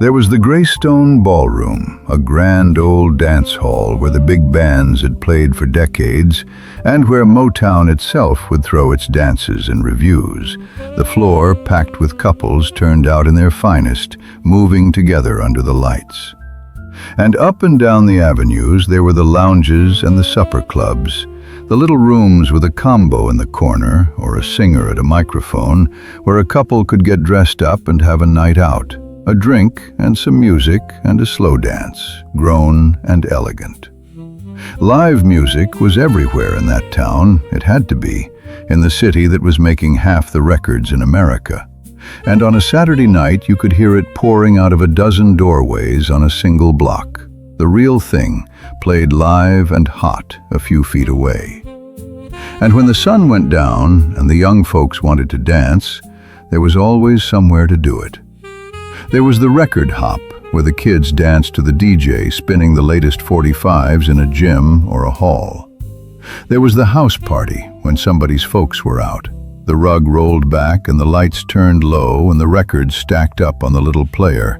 There was the Greystone Ballroom, a grand old dance hall where the big bands had played for decades, and where Motown itself would throw its dances and reviews, the floor packed with couples turned out in their finest, moving together under the lights. And up and down the avenues there were the lounges and the supper clubs, the little rooms with a combo in the corner, or a singer at a microphone, where a couple could get dressed up and have a night out. A drink and some music and a slow dance, grown and elegant. Live music was everywhere in that town, it had to be, in the city that was making half the records in America. And on a Saturday night you could hear it pouring out of a dozen doorways on a single block. The real thing, played live and hot a few feet away. And when the sun went down and the young folks wanted to dance, there was always somewhere to do it. There was the record hop, where the kids danced to the DJ spinning the latest 45s in a gym or a hall. There was the house party, when somebody's folks were out. The rug rolled back and the lights turned low and the records stacked up on the little player.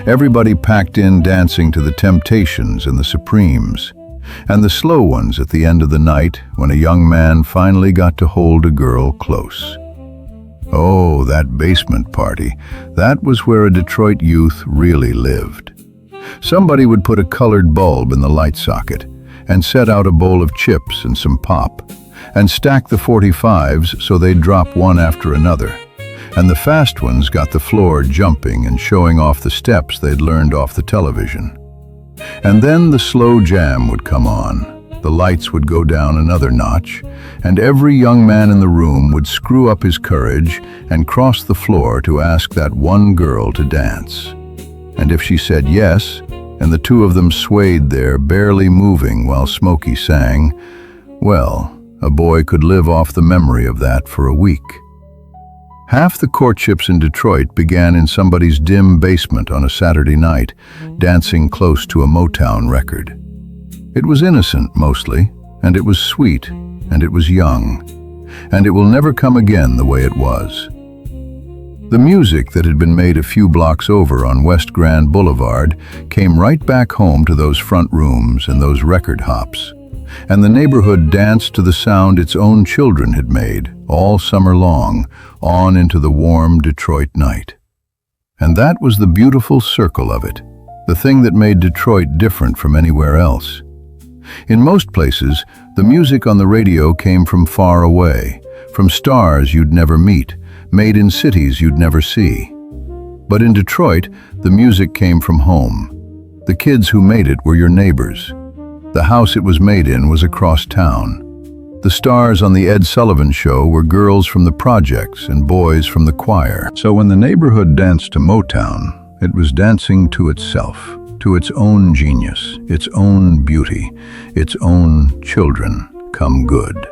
Everybody packed in dancing to the Temptations and the Supremes, and the slow ones at the end of the night when a young man finally got to hold a girl close. Oh, that basement party, that was where a Detroit youth really lived. Somebody would put a colored bulb in the light socket and set out a bowl of chips and some pop, and stack the 45s so they'd drop one after another. And the fast ones got the floor jumping and showing off the steps they'd learned off the television. And then the slow jam would come on. The lights would go down another notch, and every young man in the room would screw up his courage and cross the floor to ask that one girl to dance. And if she said yes, and the two of them swayed there, barely moving while Smokey sang, well, a boy could live off the memory of that for a week. Half the courtships in Detroit began in somebody's dim basement on a Saturday night, dancing close to a Motown record. It was innocent, mostly, and it was sweet, and it was young, and it will never come again the way it was. The music that had been made a few blocks over on West Grand Boulevard came right back home to those front rooms and those record hops, and the neighborhood danced to the sound its own children had made, all summer long, on into the warm Detroit night. And that was the beautiful circle of it, the thing that made Detroit different from anywhere else. In most places, the music on the radio came from far away, from stars you'd never meet, made in cities you'd never see. But in Detroit, the music came from home. The kids who made it were your neighbors. The house it was made in was across town. The stars on the Ed Sullivan Show were girls from the projects and boys from the choir. So when the neighborhood danced to Motown, it was dancing to itself, to its own genius, its own beauty, its own children come good.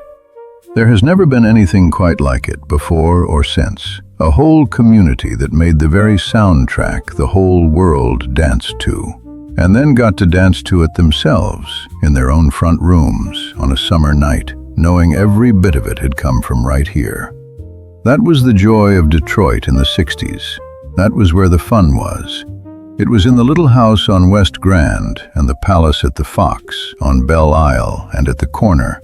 There has never been anything quite like it before or since. A whole community that made the very soundtrack the whole world danced to, and then got to dance to it themselves in their own front rooms on a summer night, knowing every bit of it had come from right here. That was the joy of Detroit in the 60s. That was where the fun was. It was in the little house on West Grand and the palace at the Fox, on Belle Isle and at the corner,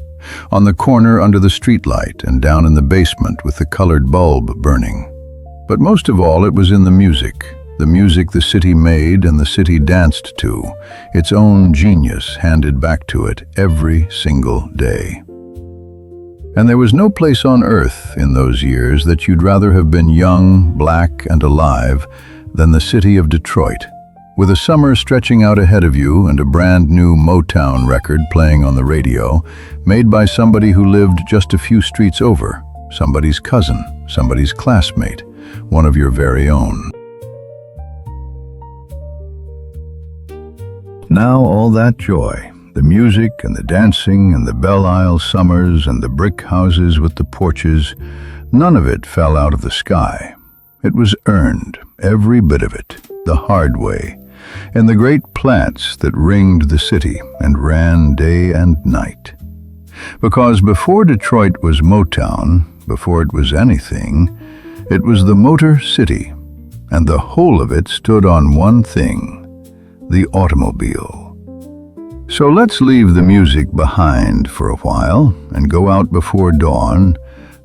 on the corner under the streetlight and down in the basement with the colored bulb burning. But most of all, it was in the music the city made and the city danced to, its own genius handed back to it every single day. And there was no place on earth in those years that you'd rather have been young, black, and alive than the city of Detroit, With a summer stretching out ahead of you and a brand new Motown record playing on the radio, made by somebody who lived just a few streets over, somebody's cousin, somebody's classmate, one of your very own. Now all that joy, the music and the dancing and the Belle Isle summers and the brick houses with the porches, none of it fell out of the sky. It was earned, every bit of it, the hard way, in the great plants that ringed the city and ran day and night. Because before Detroit was Motown, before it was anything, it was the Motor City, and the whole of it stood on one thing: the automobile. So let's leave the music behind for a while and go out before dawn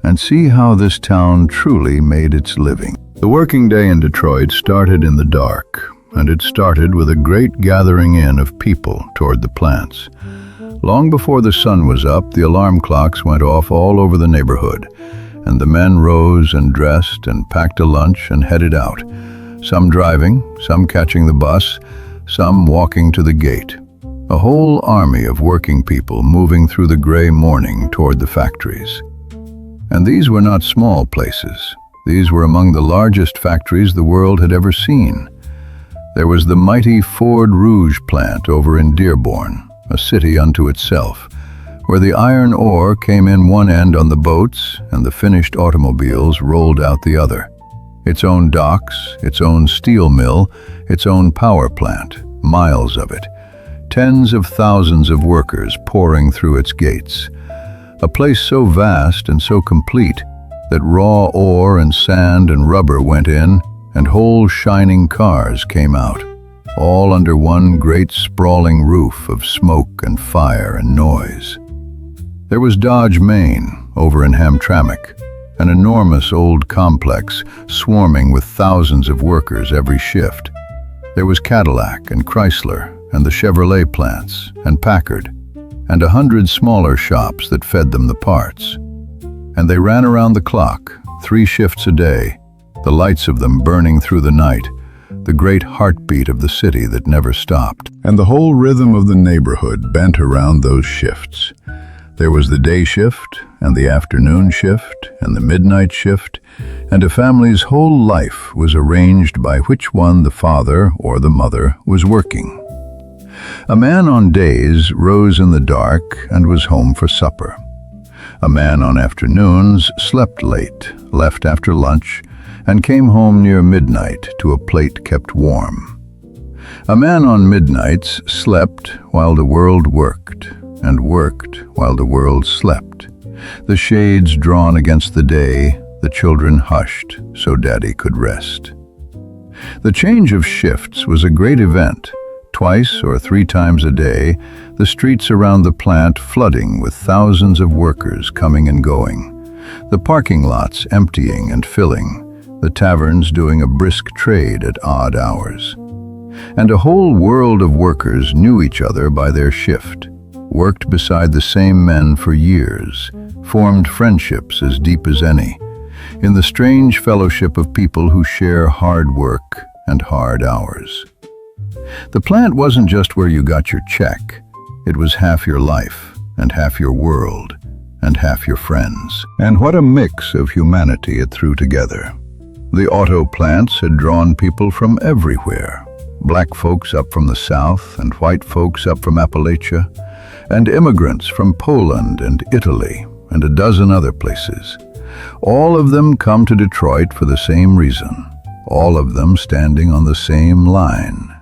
and see how this town truly made its living. The working day in Detroit started in the dark, and it started with a great gathering in of people toward the plants. Long before the sun was up, the alarm clocks went off all over the neighborhood, and the men rose and dressed and packed a lunch and headed out, some driving, some catching the bus, some walking to the gate. A whole army of working people moving through the gray morning toward the factories. And these were not small places. These were among the largest factories the world had ever seen. There was the mighty Ford Rouge plant over in Dearborn, a city unto itself, where the iron ore came in one end on the boats and the finished automobiles rolled out the other. Its own docks, its own steel mill, its own power plant, miles of it. Tens of thousands of workers pouring through its gates. A place so vast and so complete that raw ore and sand and rubber went in and whole shining cars came out, all under one great sprawling roof of smoke and fire and noise. There was Dodge, Maine, over in Hamtramck, an enormous old complex swarming with thousands of workers every shift. There was Cadillac and Chrysler and the Chevrolet plants and Packard and 100 smaller shops that fed them the parts. And they ran around the clock, 3 shifts a day, the lights of them burning through the night, the great heartbeat of the city that never stopped. And the whole rhythm of the neighborhood bent around those shifts. There was the day shift and the afternoon shift and the midnight shift, and a family's whole life was arranged by which one the father or the mother was working. A man on days rose in the dark and was home for supper. A man on afternoons slept late, left after lunch, and came home near midnight to a plate kept warm. A man on midnights slept while the world worked, and worked while the world slept. The shades drawn against the day, the children hushed so Daddy could rest. The change of shifts was a great event. Twice or 3 times a day, the streets around the plant flooding with thousands of workers coming and going, the parking lots emptying and filling, the taverns doing a brisk trade at odd hours. And a whole world of workers knew each other by their shift, worked beside the same men for years, formed friendships as deep as any, in the strange fellowship of people who share hard work and hard hours. The plant wasn't just where you got your check. It was half your life, and half your world, and half your friends. And what a mix of humanity it threw together. The auto plants had drawn people from everywhere. Black folks up from the south, and white folks up from Appalachia, and immigrants from Poland and Italy, and a dozen other places. All of them come to Detroit for the same reason. All of them standing on the same line.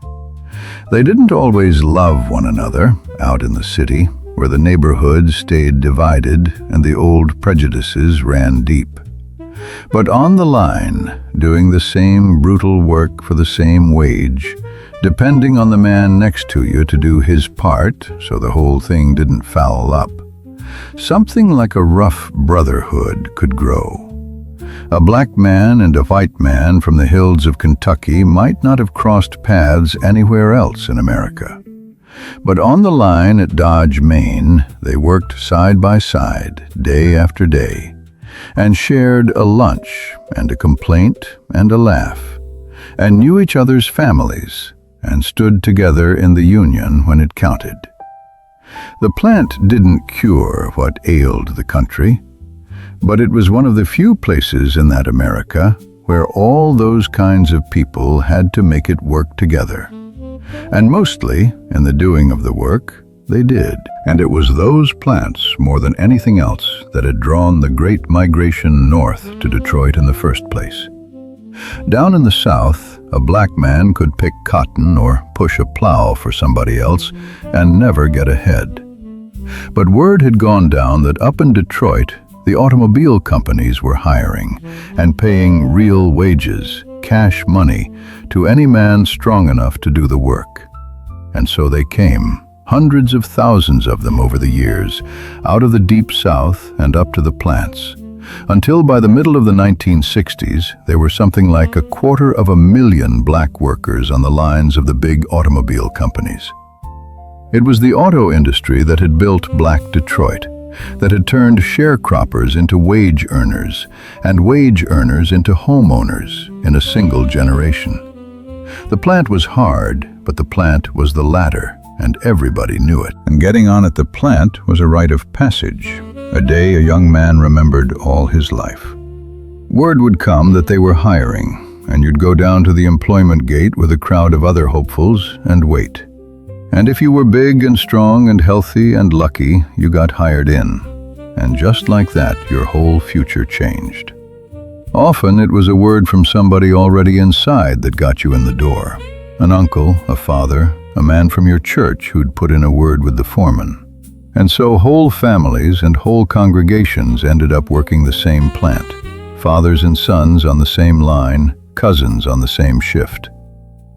They didn't always love one another out in the city, where the neighborhoods stayed divided and the old prejudices ran deep. But on the line, doing the same brutal work for the same wage, depending on the man next to you to do his part so the whole thing didn't foul up, something like a rough brotherhood could grow. A black man and a white man from the hills of Kentucky might not have crossed paths anywhere else in America. But on the line at Dodge, Maine, they worked side by side, day after day, and shared a lunch and a complaint and a laugh, and knew each other's families, and stood together in the union when it counted. The plant didn't cure what ailed the country, but it was one of the few places in that America where all those kinds of people had to make it work together. And mostly, in the doing of the work, they did. And it was those plants, more than anything else, that had drawn the great migration north to Detroit in the first place. Down in the South, a black man could pick cotton or push a plow for somebody else and never get ahead. But word had gone down that up in Detroit, the automobile companies were hiring and paying real wages, cash money, to any man strong enough to do the work. And so they came, hundreds of thousands of them over the years, out of the deep South and up to the plants, until by the middle of the 1960s, there were something like 250,000 black workers on the lines of the big automobile companies. It was the auto industry that had built Black Detroit, that had turned sharecroppers into wage earners, and wage earners into homeowners in a single generation. The plant was hard, but the plant was the ladder, and everybody knew it. And getting on at the plant was a rite of passage, a day a young man remembered all his life. Word would come that they were hiring, and you'd go down to the employment gate with a crowd of other hopefuls and wait. And if you were big and strong and healthy and lucky, you got hired in. And just like that, your whole future changed. Often it was a word from somebody already inside that got you in the door. An uncle, a father, a man from your church who'd put in a word with the foreman. And so whole families and whole congregations ended up working the same plant. Fathers and sons on the same line, cousins on the same shift.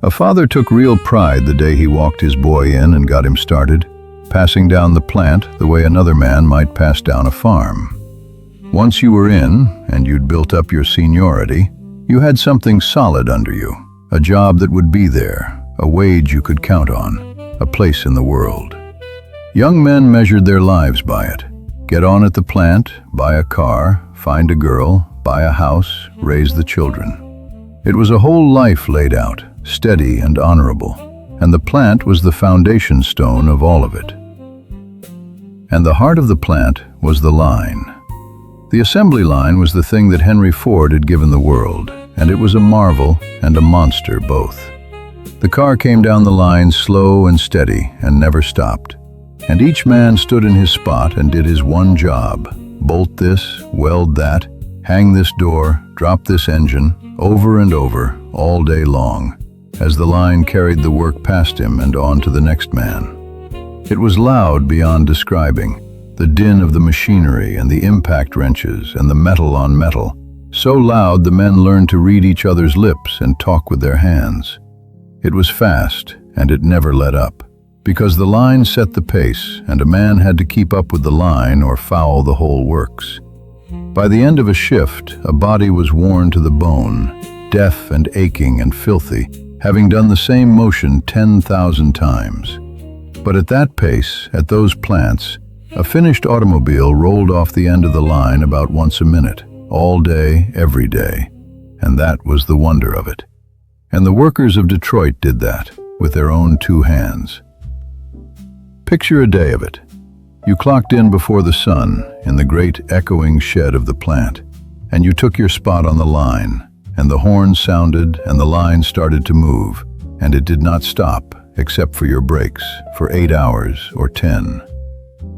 A father took real pride the day he walked his boy in and got him started, passing down the plant the way another man might pass down a farm. Once you were in, and you'd built up your seniority, you had something solid under you, a job that would be there, a wage you could count on, a place in the world. Young men measured their lives by it. Get on at the plant, buy a car, find a girl, buy a house, raise the children. It was a whole life laid out, steady and honorable, and the plant was the foundation stone of all of it. And the heart of the plant was the line. The assembly line was the thing that Henry Ford had given the world, and it was a marvel and a monster both. The car came down the line slow and steady and never stopped, and each man stood in his spot and did his one job: bolt this, weld that, hang this door, drop this engine, over and over, all day long, as the line carried the work past him and on to the next man. It was loud beyond describing, the din of the machinery and the impact wrenches and the metal on metal, so loud the men learned to read each other's lips and talk with their hands. It was fast, and it never let up, because the line set the pace, and a man had to keep up with the line or foul the whole works. By the end of a shift, a body was worn to the bone, deaf and aching and filthy, having done the same motion 10,000 times. But at that pace, at those plants, a finished automobile rolled off the end of the line about once a minute, all day, every day. And that was the wonder of it. And the workers of Detroit did that, with their own two hands. Picture a day of it. You clocked in before the sun, in the great echoing shed of the plant, and you took your spot on the line, and the horn sounded, and the line started to move, and it did not stop, except for your breaks, for 8 hours or 10.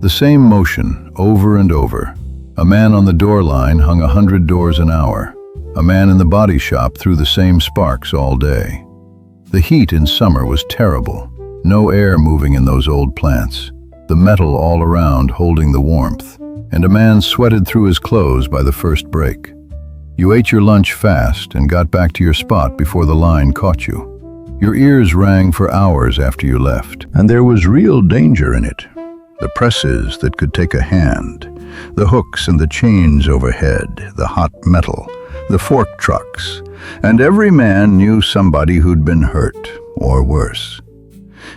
The same motion, over and over. A man on the door line hung 100 doors an hour. A man in the body shop threw the same sparks all day. The heat in summer was terrible. No air moving in those old plants. The metal all around holding the warmth. And a man sweated through his clothes by the first break. You ate your lunch fast and got back to your spot before the line caught you. Your ears rang for hours after you left. And there was real danger in it. The presses that could take a hand, the hooks and the chains overhead, the hot metal, the fork trucks, and every man knew somebody who'd been hurt, or worse.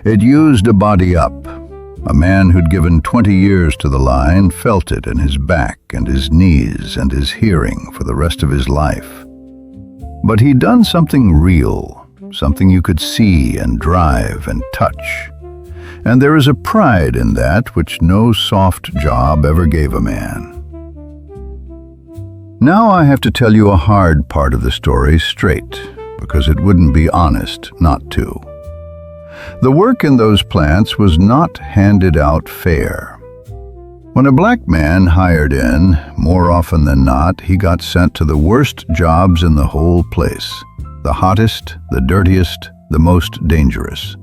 It used a body up. A man who'd given 20 years to the line felt it in his back and his knees and his hearing for the rest of his life. But he'd done something real, something you could see and drive and touch. And there is a pride in that which no soft job ever gave a man. Now I have to tell you a hard part of the story straight, because it wouldn't be honest not to. The work in those plants was not handed out fair. When a black man hired in, more often than not, he got sent to the worst jobs in the whole place. The hottest, the dirtiest, the most dangerous.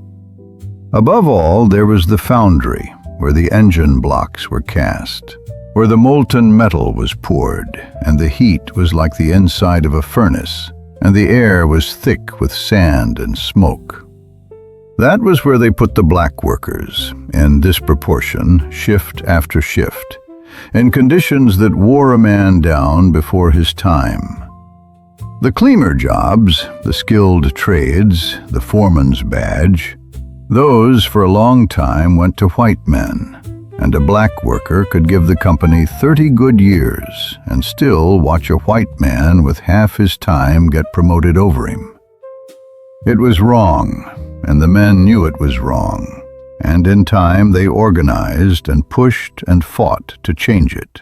Above all, there was the foundry, where the engine blocks were cast, where the molten metal was poured, and the heat was like the inside of a furnace, and the air was thick with sand and smoke. That was where they put the black workers, in disproportion, shift after shift, in conditions that wore a man down before his time. The cleaner jobs, the skilled trades, the foreman's badge, those for a long time went to white men, and a black worker could give the company 30 good years and still watch a white man with half his time get promoted over him. It was wrong, and the men knew it was wrong, and in time they organized and pushed and fought to change it.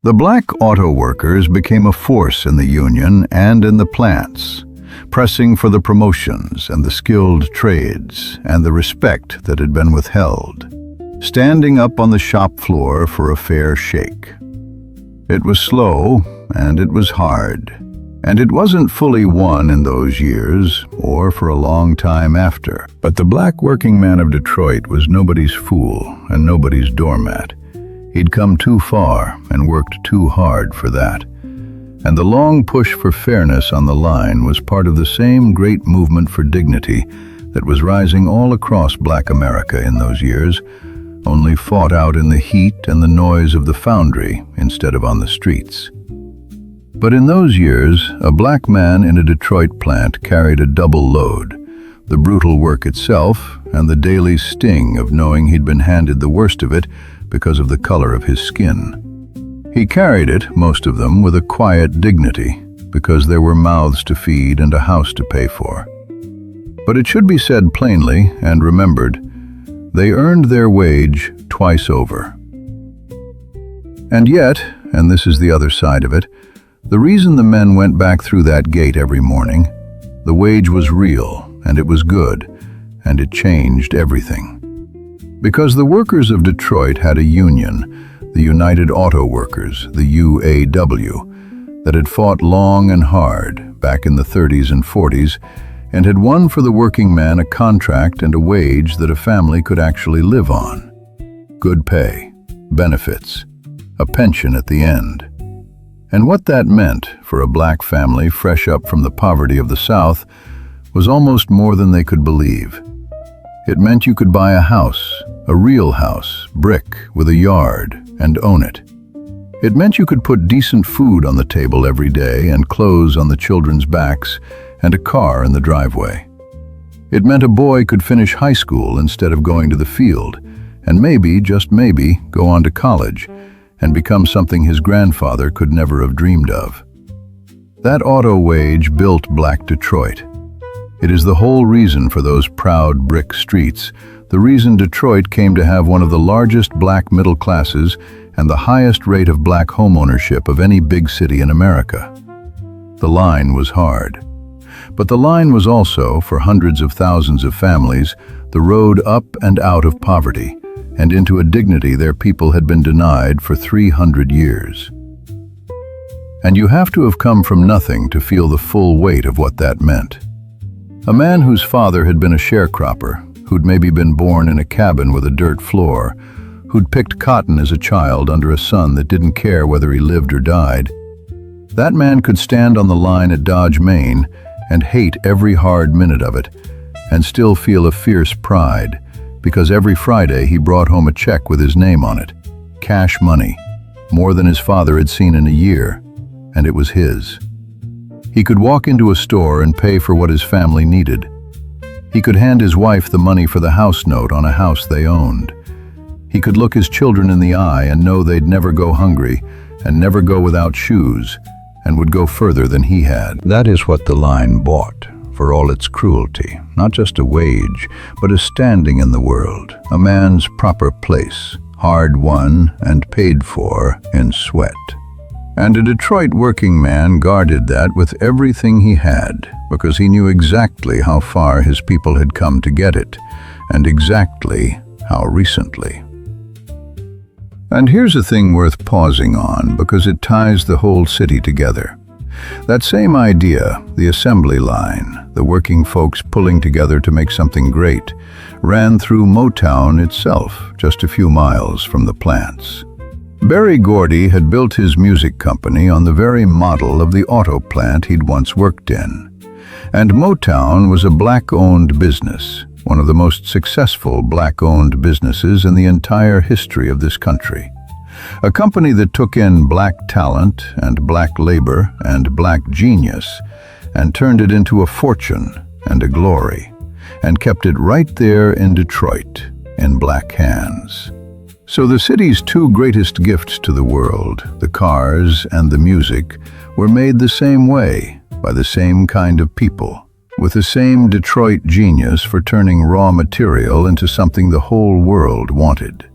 The black auto workers became a force in the union and in the plants, pressing for the promotions and the skilled trades and the respect that had been withheld, standing up on the shop floor for a fair shake. It was slow and it was hard, and it wasn't fully won in those years or for a long time after. But the black working man of Detroit was nobody's fool and nobody's doormat. He'd come too far and worked too hard for that. And the long push for fairness on the line was part of the same great movement for dignity that was rising all across black America in those years, only fought out in the heat and the noise of the foundry instead of on the streets. But in those years, a black man in a Detroit plant carried a double load, the brutal work itself and the daily sting of knowing he'd been handed the worst of it because of the color of his skin. He carried it, most of them, with a quiet dignity, because there were mouths to feed and a house to pay for. But it should be said plainly and remembered, they earned their wage twice over. And yet, and this is the other side of it, the reason the men went back through that gate every morning, the wage was real, and it was good, and it changed everything. Because the workers of Detroit had a union, the United Auto Workers, the UAW, that had fought long and hard back in the 30s and 40s, and had won for the working man a contract and a wage that a family could actually live on. Good pay, benefits, a pension at the end. And what that meant for a black family fresh up from the poverty of the South was almost more than they could believe. It meant you could buy a house, a real house, brick, with a yard, and own it. It meant you could put decent food on the table every day and clothes on the children's backs and a car in the driveway. It meant a boy could finish high school instead of going to the field, and maybe, just maybe, go on to college and become something his grandfather could never have dreamed of. That auto wage built black Detroit. It is the whole reason for those proud brick streets, the reason Detroit came to have one of the largest black middle classes and the highest rate of black homeownership of any big city in America. The line was hard. But the line was also, for hundreds of thousands of families, the road up and out of poverty, and into a dignity their people had been denied for 300 years. And you have to have come from nothing to feel the full weight of what that meant. A man whose father had been a sharecropper, who'd maybe been born in a cabin with a dirt floor, who'd picked cotton as a child under a sun that didn't care whether he lived or died. That man could stand on the line at Dodge, Maine, and hate every hard minute of it, and still feel a fierce pride, because every Friday he brought home a check with his name on it, cash money, more than his father had seen in a year, and it was his. He could walk into a store and pay for what his family needed. He could hand his wife the money for the house note on a house they owned. He could look his children in the eye and know they'd never go hungry and never go without shoes, and would go further than he had. That is what the line bought for all its cruelty, not just a wage, but a standing in the world, a man's proper place, hard won and paid for in sweat. And a Detroit working man guarded that with everything he had, because he knew exactly how far his people had come to get it, and exactly how recently. And here's a thing worth pausing on, because it ties the whole city together. That same idea, the assembly line, the working folks pulling together to make something great, ran through Motown itself, just a few miles from the plants. Berry Gordy had built his music company on the very model of the auto plant he'd once worked in. And Motown was a black-owned business, one of the most successful black-owned businesses in the entire history of this country. A company that took in black talent and black labor and black genius and turned it into a fortune and a glory, and kept it right there in Detroit, in black hands. So the city's two greatest gifts to the world, the cars and the music, were made the same way, by the same kind of people, with the same Detroit genius for turning raw material into something the whole world wanted.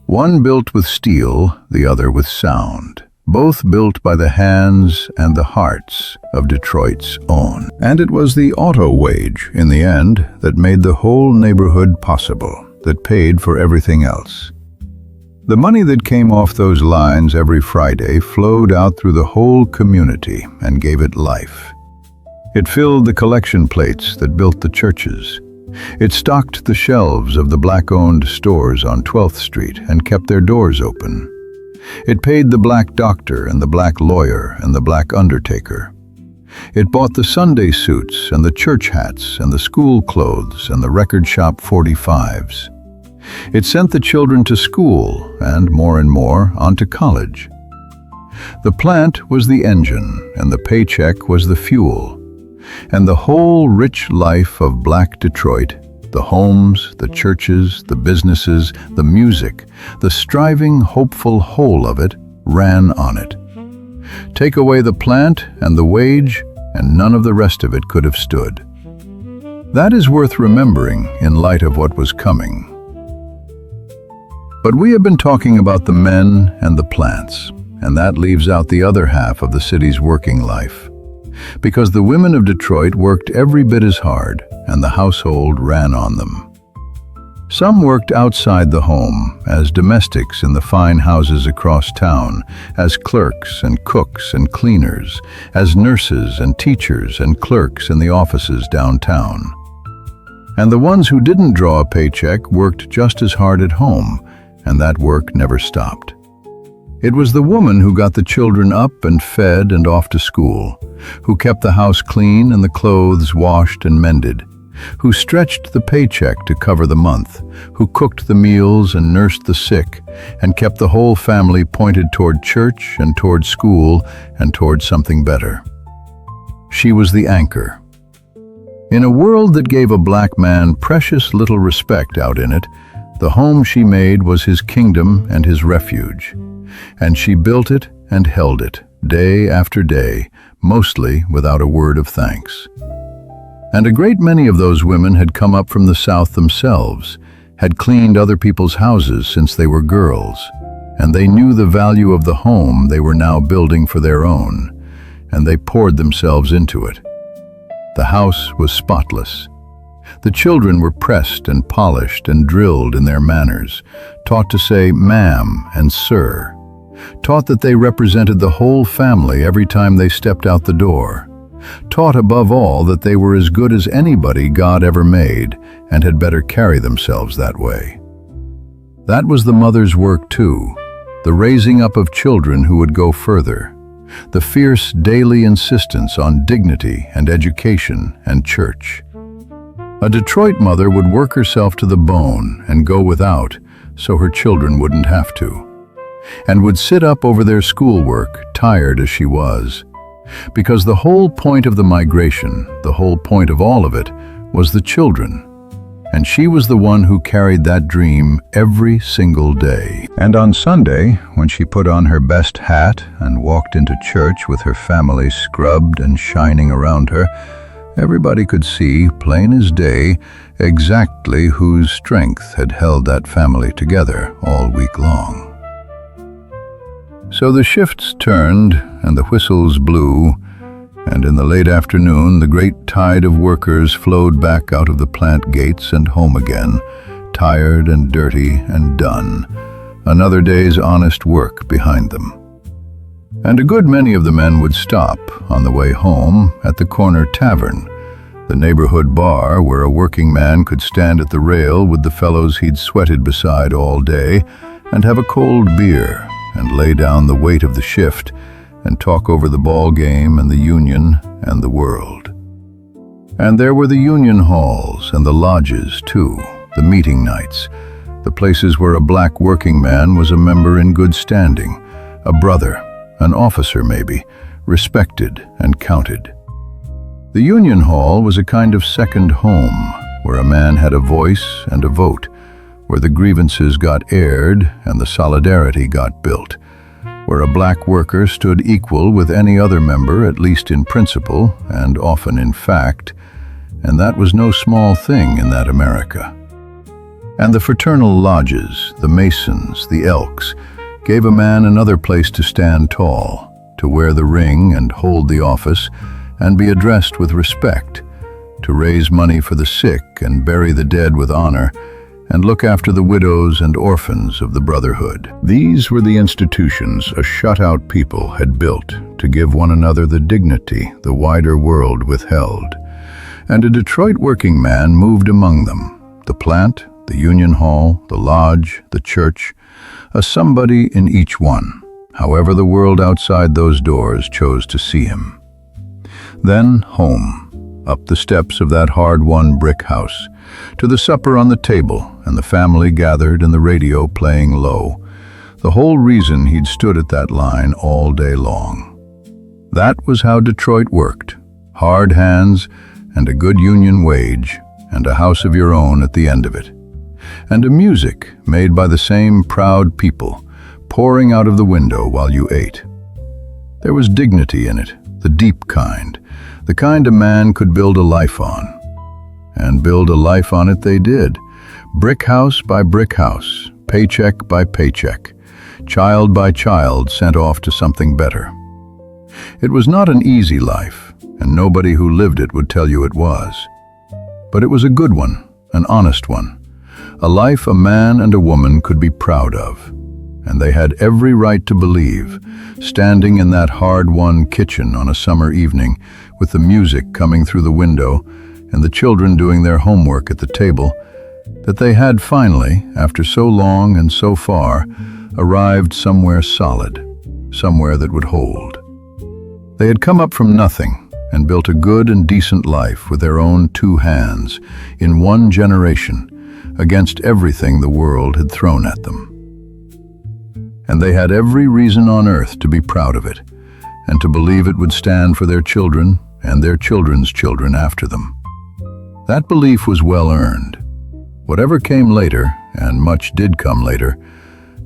One built with steel, the other with sound, both built by the hands and the hearts of Detroit's own. And it was the auto wage, in the end, that made the whole neighborhood possible, that paid for everything else. The money that came off those lines every Friday flowed out through the whole community and gave it life. It filled the collection plates that built the churches. It stocked the shelves of the black-owned stores on 12th Street and kept their doors open. It paid the black doctor and the black lawyer and the black undertaker. It bought the Sunday suits and the church hats and the school clothes and the record shop 45s. It sent the children to school and more on to college. The plant was the engine and the paycheck was the fuel. And the whole rich life of Black Detroit, the homes, the churches, the businesses, the music, the striving, hopeful whole of it ran on it. Take away the plant and the wage, and none of the rest of it could have stood. That is worth remembering in light of what was coming. But we have been talking about the men and the plants, and that leaves out the other half of the city's working life. Because the women of Detroit worked every bit as hard, and the household ran on them. Some worked outside the home, as domestics in the fine houses across town, as clerks and cooks and cleaners, as nurses and teachers and clerks in the offices downtown. And the ones who didn't draw a paycheck worked just as hard at home, and that work never stopped. It was the woman who got the children up and fed and off to school, who kept the house clean and the clothes washed and mended, who stretched the paycheck to cover the month, who cooked the meals and nursed the sick, and kept the whole family pointed toward church and toward school and toward something better. She was the anchor. In a world that gave a black man precious little respect out in it, the home she made was his kingdom and his refuge. And she built it and held it, day after day, mostly without a word of thanks. And a great many of those women had come up from the South themselves, had cleaned other people's houses since they were girls, and they knew the value of the home they were now building for their own, and they poured themselves into it. The house was spotless. The children were pressed and polished and drilled in their manners, taught to say ma'am and sir, taught that they represented the whole family every time they stepped out the door, taught above all that they were as good as anybody God ever made and had better carry themselves that way. That was the mother's work too, the raising up of children who would go further, the fierce daily insistence on dignity and education and church. A Detroit mother would work herself to the bone and go without so her children wouldn't have to, and would sit up over their schoolwork, tired as she was, because the whole point of the migration, the whole point of all of it, was the children, and she was the one who carried that dream every single day. And on Sunday, when she put on her best hat and walked into church with her family scrubbed and shining around her, Everybody could see, plain as day, exactly whose strength had held that family together all week long. So the shifts turned and the whistles blew, and in the late afternoon the great tide of workers flowed back out of the plant gates and home again, tired and dirty and done, another day's honest work behind them. And a good many of the men would stop on the way home at the corner tavern, the neighborhood bar where a working man could stand at the rail with the fellows he'd sweated beside all day and have a cold beer and lay down the weight of the shift and talk over the ball game and the union and the world. And there were the union halls and the lodges too, the meeting nights, the places where a black working man was a member in good standing, a brother, an officer maybe, respected and counted. The union hall was a kind of second home, where a man had a voice and a vote, where the grievances got aired and the solidarity got built, where a black worker stood equal with any other member, at least in principle and often in fact, and that was no small thing in that America. And the fraternal lodges, the Masons, the Elks, gave a man another place to stand tall, to wear the ring and hold the office, and be addressed with respect, to raise money for the sick and bury the dead with honor, and look after the widows and orphans of the brotherhood. These were the institutions a shut-out people had built to give one another the dignity the wider world withheld. And a Detroit working man moved among them, the plant, the union hall, the lodge, the church, a somebody in each one, however the world outside those doors chose to see him. Then home, up the steps of that hard-won brick house, to the supper on the table and the family gathered and the radio playing low, the whole reason he'd stood at that line all day long. That was how Detroit worked, hard hands and a good union wage and a house of your own at the end of it. And a music made by the same proud people, pouring out of the window while you ate. There was dignity in it, the deep kind, the kind a man could build a life on. And build a life on it they did, brick house by brick house, paycheck by paycheck, child by child sent off to something better. It was not an easy life, and nobody who lived it would tell you it was. But it was a good one, an honest one, a life a man and a woman could be proud of. And they had every right to believe, standing in that hard-won kitchen on a summer evening, with the music coming through the window and the children doing their homework at the table, that they had finally, after so long and so far, arrived somewhere solid, somewhere that would hold. They had come up from nothing and built a good and decent life with their own two hands, in one generation, against everything the world had thrown at them. And they had every reason on earth to be proud of it, and to believe it would stand for their children and their children's children after them. That belief was well earned. Whatever came later, and much did come later,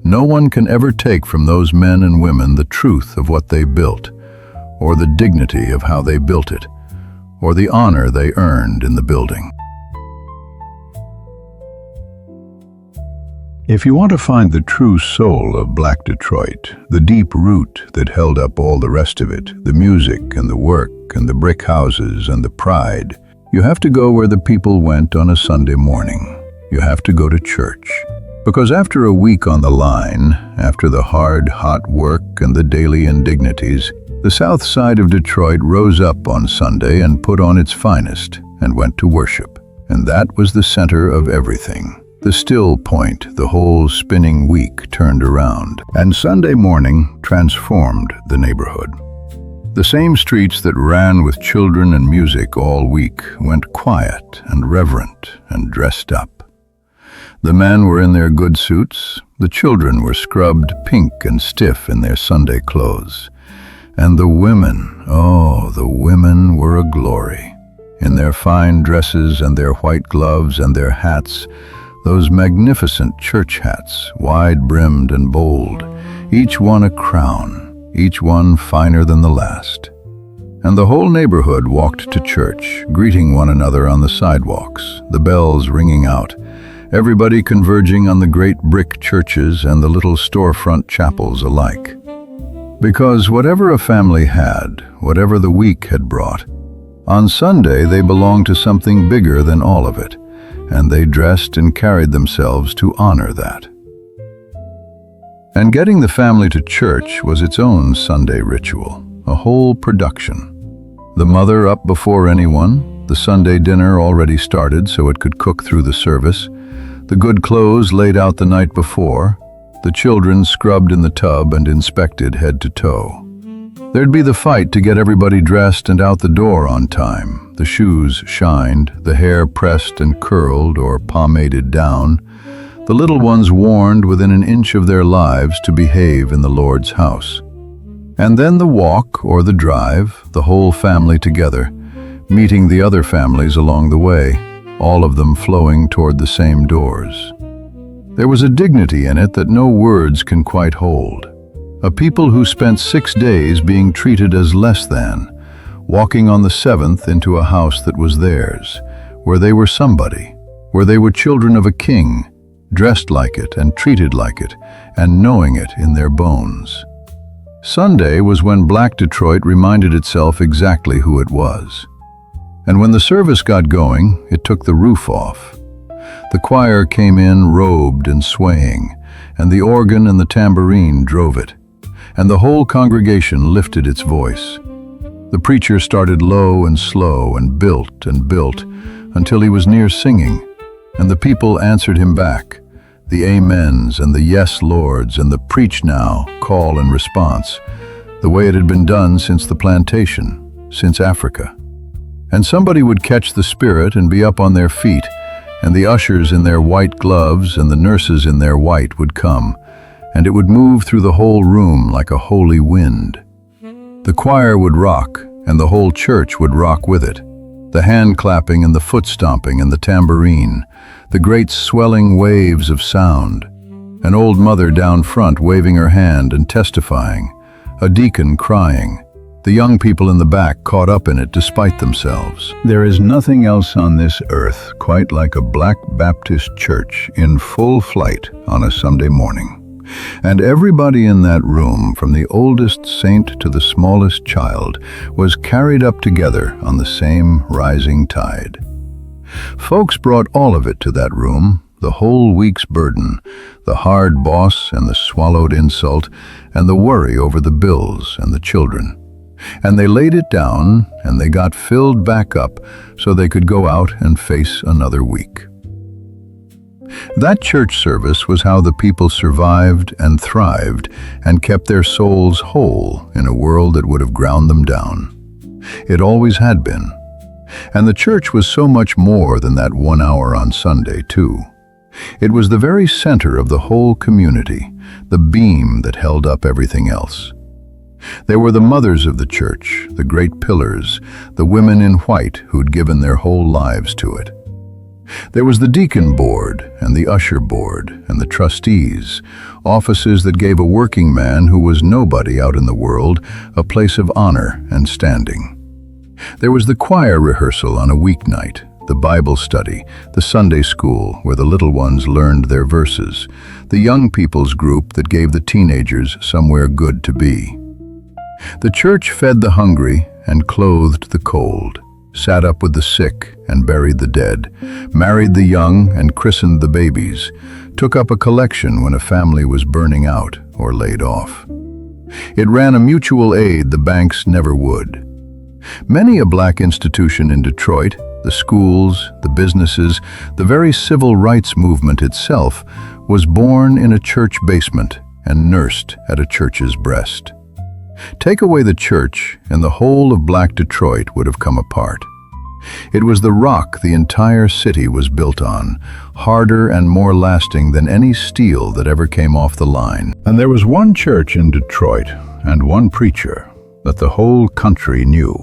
no one can ever take from those men and women the truth of what they built, or the dignity of how they built it, or the honor they earned in the building. If you want to find the true soul of Black Detroit, the deep root that held up all the rest of it, the music and the work and the brick houses and the pride, you have to go where the people went on a Sunday morning. You have to go to church. Because after a week on the line, after the hard, hot work and the daily indignities, the south side of Detroit rose up on Sunday and put on its finest and went to worship. And that was the center of everything. The still point the whole spinning week turned around. And Sunday morning transformed the neighborhood. The same streets that ran with children and music all week went quiet and reverent and dressed up. The men were in their good suits, the children were scrubbed pink and stiff in their Sunday clothes. And the women, oh, the women were a glory. In their fine dresses and their white gloves and their hats, those magnificent church hats, wide-brimmed and bold, each one a crown, each one finer than the last. and the whole neighborhood walked to church, greeting one another on the sidewalks, the bells ringing out, everybody converging on the great brick churches and the little storefront chapels alike. Because whatever a family had, whatever the week had brought, on Sunday they belonged to something bigger than all of it, and they dressed and carried themselves to honor that. And getting the family to church was its own Sunday ritual, a whole production. The mother up before anyone, the Sunday dinner already started so it could cook through the service, the good clothes laid out the night before, the children scrubbed in the tub and inspected head to toe. There'd be the fight to get everybody dressed and out the door on time, the shoes shined, the hair pressed and curled or pomaded down, the little ones warned within an inch of their lives to behave in the Lord's house. And then the walk or the drive, the whole family together, meeting the other families along the way, all of them flowing toward the same doors. There was a dignity in it that no words can quite hold. A people who spent 6 days being treated as less than, walking on the 7th into a house that was theirs, where they were somebody, where they were children of a king, dressed like it and treated like it, and knowing it in their bones. Sunday was when Black Detroit reminded itself exactly who it was. And when the service got going, it took the roof off. The choir came in robed and swaying, and the organ and the tambourine drove it, and the whole congregation lifted its voice. The preacher started low and slow and built until he was near singing, and the people answered him back, the amens and the yes lords and the preach now call and response, the way it had been done since the plantation, since Africa. And somebody would catch the spirit and be up on their feet, and the ushers in their white gloves and the nurses in their white would come, and it would move through the whole room like a holy wind. The choir would rock, and the whole church would rock with it. The hand clapping and the foot stomping and the tambourine, the great swelling waves of sound, an old mother down front waving her hand and testifying, a deacon crying, the young people in the back caught up in it despite themselves. There is nothing else on this earth quite like a Black Baptist church in full flight on a Sunday morning. And everybody in that room, from the oldest saint to the smallest child, was carried up together on the same rising tide. Folks brought all of it to that room, the whole week's burden, the hard boss and the swallowed insult, and the worry over the bills and the children. And they laid it down, and they got filled back up so they could go out and face another week. That church service was how the people survived and thrived and kept their souls whole in a world that would have ground them down. It always had been. And the church was so much more than that 1 hour on Sunday, too. It was the very center of the whole community, the beam that held up everything else. There were the mothers of the church, the great pillars, the women in white who'd given their whole lives to it. There was the deacon board and the usher board and the trustees, offices that gave a working man who was nobody out in the world a place of honor and standing. There was the choir rehearsal on a weeknight, the Bible study, the Sunday school where the little ones learned their verses, the young people's group that gave the teenagers somewhere good to be. The church fed the hungry and clothed the cold, sat up with the sick and buried the dead, married the young and christened the babies, took up a collection when a family was burning out or laid off. It ran a mutual aid the banks never would. Many a black institution in Detroit, the schools, the businesses, the very civil rights movement itself, was born in a church basement and nursed at a church's breast. Take away the church, and the whole of Black Detroit would have come apart. It was the rock the entire city was built on, harder and more lasting than any steel that ever came off the line. And there was one church in Detroit, and one preacher, that the whole country knew.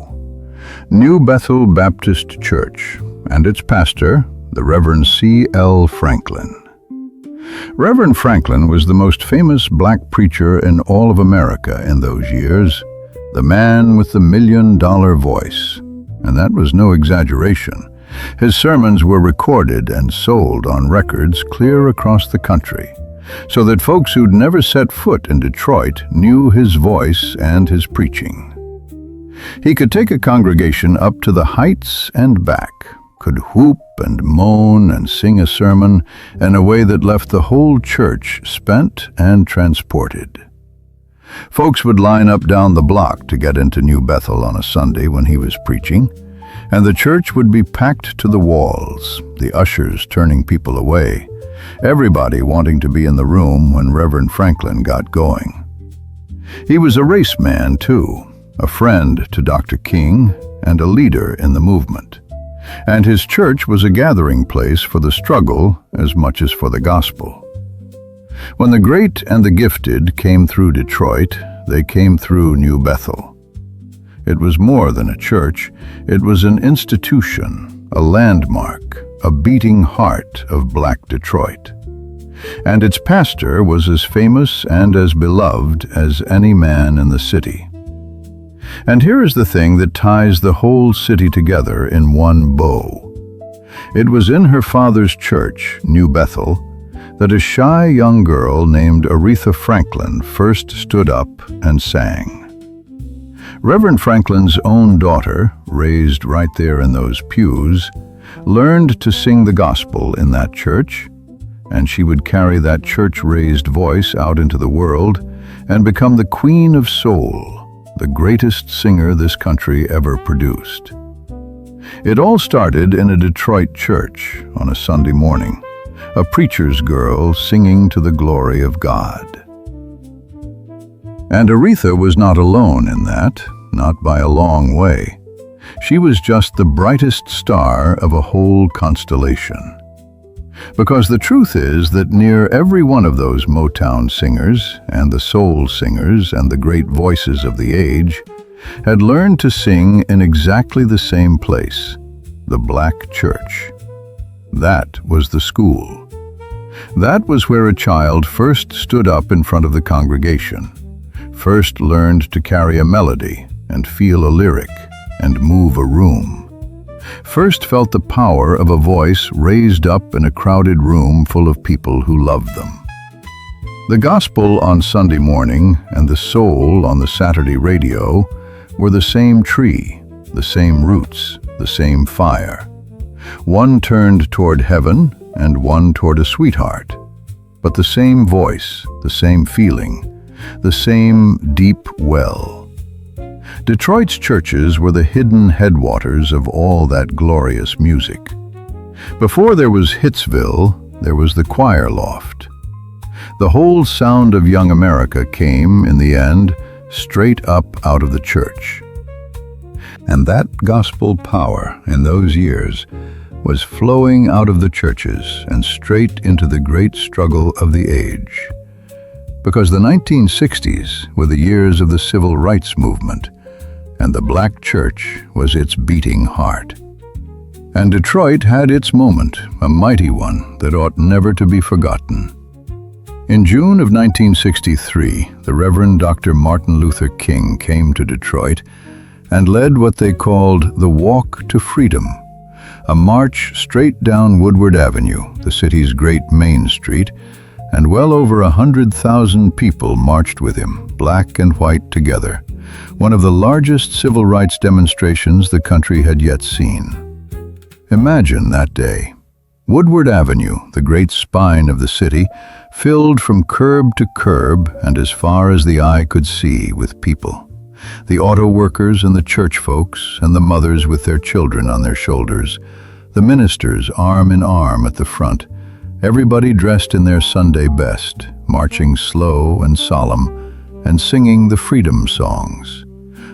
New Bethel Baptist Church, and its pastor, the Reverend C.L. Franklin. Reverend Franklin was the most famous black preacher in all of America in those years. the man with the $1 million voice. And that was no exaggeration. His sermons were recorded and sold on records clear across the country, so that folks who'd never set foot in Detroit knew his voice and his preaching. He could take a congregation up to the heights and back, could whoop and moan and sing a sermon in a way that left the whole church spent and transported. Folks would line up down the block to get into New Bethel on a Sunday when he was preaching, and the church would be packed to the walls, the ushers turning people away, everybody wanting to be in the room when Reverend Franklin got going. He was a race man, too, a friend to Dr. King and a leader in the movement. And his church was a gathering place for the struggle as much as for the gospel. When the great and the gifted came through Detroit, they came through New Bethel. It was more than a church. It was an institution, a landmark, a beating heart of Black Detroit. And its pastor was as famous and as beloved as any man in the city. And here is the thing that ties the whole city together in one bow. It was in her father's church, New Bethel, that a shy young girl named Aretha Franklin first stood up and sang. Reverend Franklin's own daughter, raised right there in those pews, learned to sing the gospel in that church, and she would carry that church-raised voice out into the world and become the Queen of Soul, the greatest singer this country ever produced. It all started in a Detroit church on a Sunday morning, a preacher's girl singing to the glory of God. And Aretha was not alone in that, not by a long way. She was just the brightest star of a whole constellation. Because the truth is that near every one of those Motown singers and the soul singers and the great voices of the age had learned to sing in exactly the same place, the Black church. That was the school. That was where a child first stood up in front of the congregation, first learned to carry a melody and feel a lyric and move a room, first felt the power of a voice raised up in a crowded room full of people who loved them. The gospel on Sunday morning and the soul on the Saturday radio were the same tree, the same roots, the same fire. One turned toward heaven and one toward a sweetheart, but the same voice, the same feeling, the same deep well. Detroit's churches were the hidden headwaters of all that glorious music. Before there was Hitsville, there was the choir loft. The whole sound of young America came, in the end, straight up out of the church. And that gospel power in those years was flowing out of the churches and straight into the great struggle of the age. Because the 1960s were the years of the civil rights movement, and the Black church was its beating heart. And Detroit had its moment, a mighty one that ought never to be forgotten. In June of 1963, the Reverend Dr. Martin Luther King came to Detroit and led what they called the Walk to Freedom, a march straight down Woodward Avenue, the city's great main street, and well over 100,000 people marched with him, black and white together, one of the largest civil rights demonstrations the country had yet seen. Imagine that day. Woodward Avenue, the great spine of the city, filled from curb to curb and as far as the eye could see with people. The auto workers and the church folks and the mothers with their children on their shoulders, the ministers arm in arm at the front, everybody dressed in their Sunday best, marching slow and solemn and singing the freedom songs.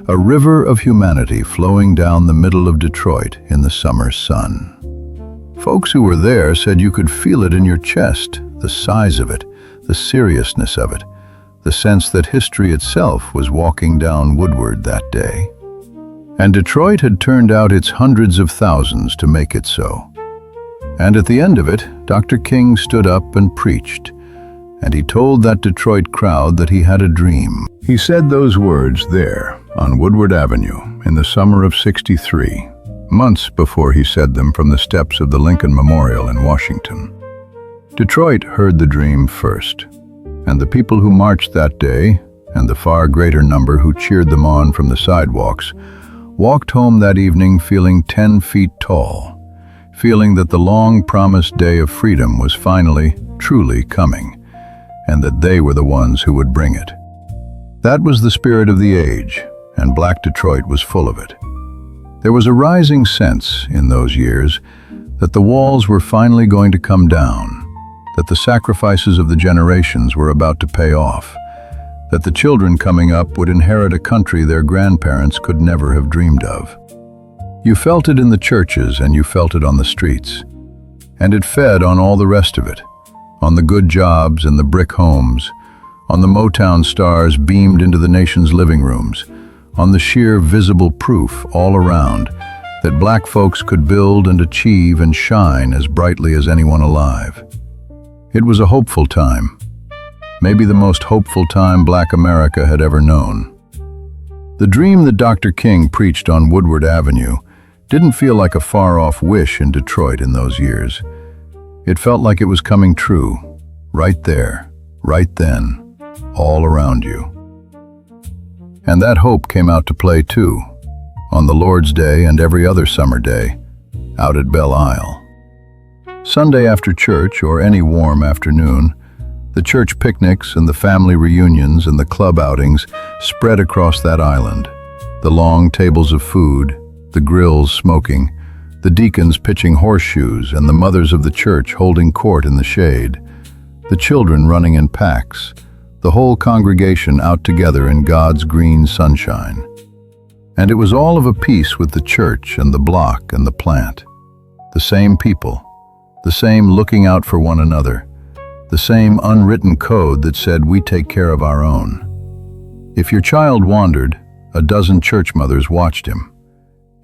A river of humanity flowing down the middle of Detroit in the summer sun. Folks who were there said you could feel it in your chest, the size of it, the seriousness of it, the sense that history itself was walking down Woodward that day. And Detroit had turned out its hundreds of thousands to make it so. And at the end of it, Dr. King stood up and preached, and he told that Detroit crowd that he had a dream. He said those words there on Woodward Avenue in the summer of '63, months before he said them from the steps of the Lincoln Memorial in Washington. Detroit heard the dream first, and the people who marched that day, and the far greater number who cheered them on from the sidewalks, walked home that evening feeling 10 feet tall, feeling that the long-promised day of freedom was finally, truly coming, and that they were the ones who would bring it. That was the spirit of the age, and Black Detroit was full of it. There was a rising sense in those years that the walls were finally going to come down, that the sacrifices of the generations were about to pay off, that the children coming up would inherit a country their grandparents could never have dreamed of. You felt it in the churches and you felt it on the streets. And it fed on all the rest of it, on the good jobs and the brick homes, on the Motown stars beamed into the nation's living rooms, on the sheer visible proof all around that black folks could build and achieve and shine as brightly as anyone alive. It was a hopeful time, maybe the most hopeful time Black America had ever known. The dream that Dr. King preached on Woodward Avenue didn't feel like a far-off wish in Detroit in those years. It felt like it was coming true, right there, right then, all around you. And that hope came out to play too, on the Lord's Day and every other summer day, out at Belle Isle. Sunday after church, or any warm afternoon, the church picnics and the family reunions and the club outings spread across that island. The long tables of food, the grills smoking, the deacons pitching horseshoes and the mothers of the church holding court in the shade, the children running in packs, the whole congregation out together in God's green sunshine. And it was all of a piece with the church and the block and the plant. The same people, the same looking out for one another, the same unwritten code that said we take care of our own. If your child wandered, a dozen church mothers watched him.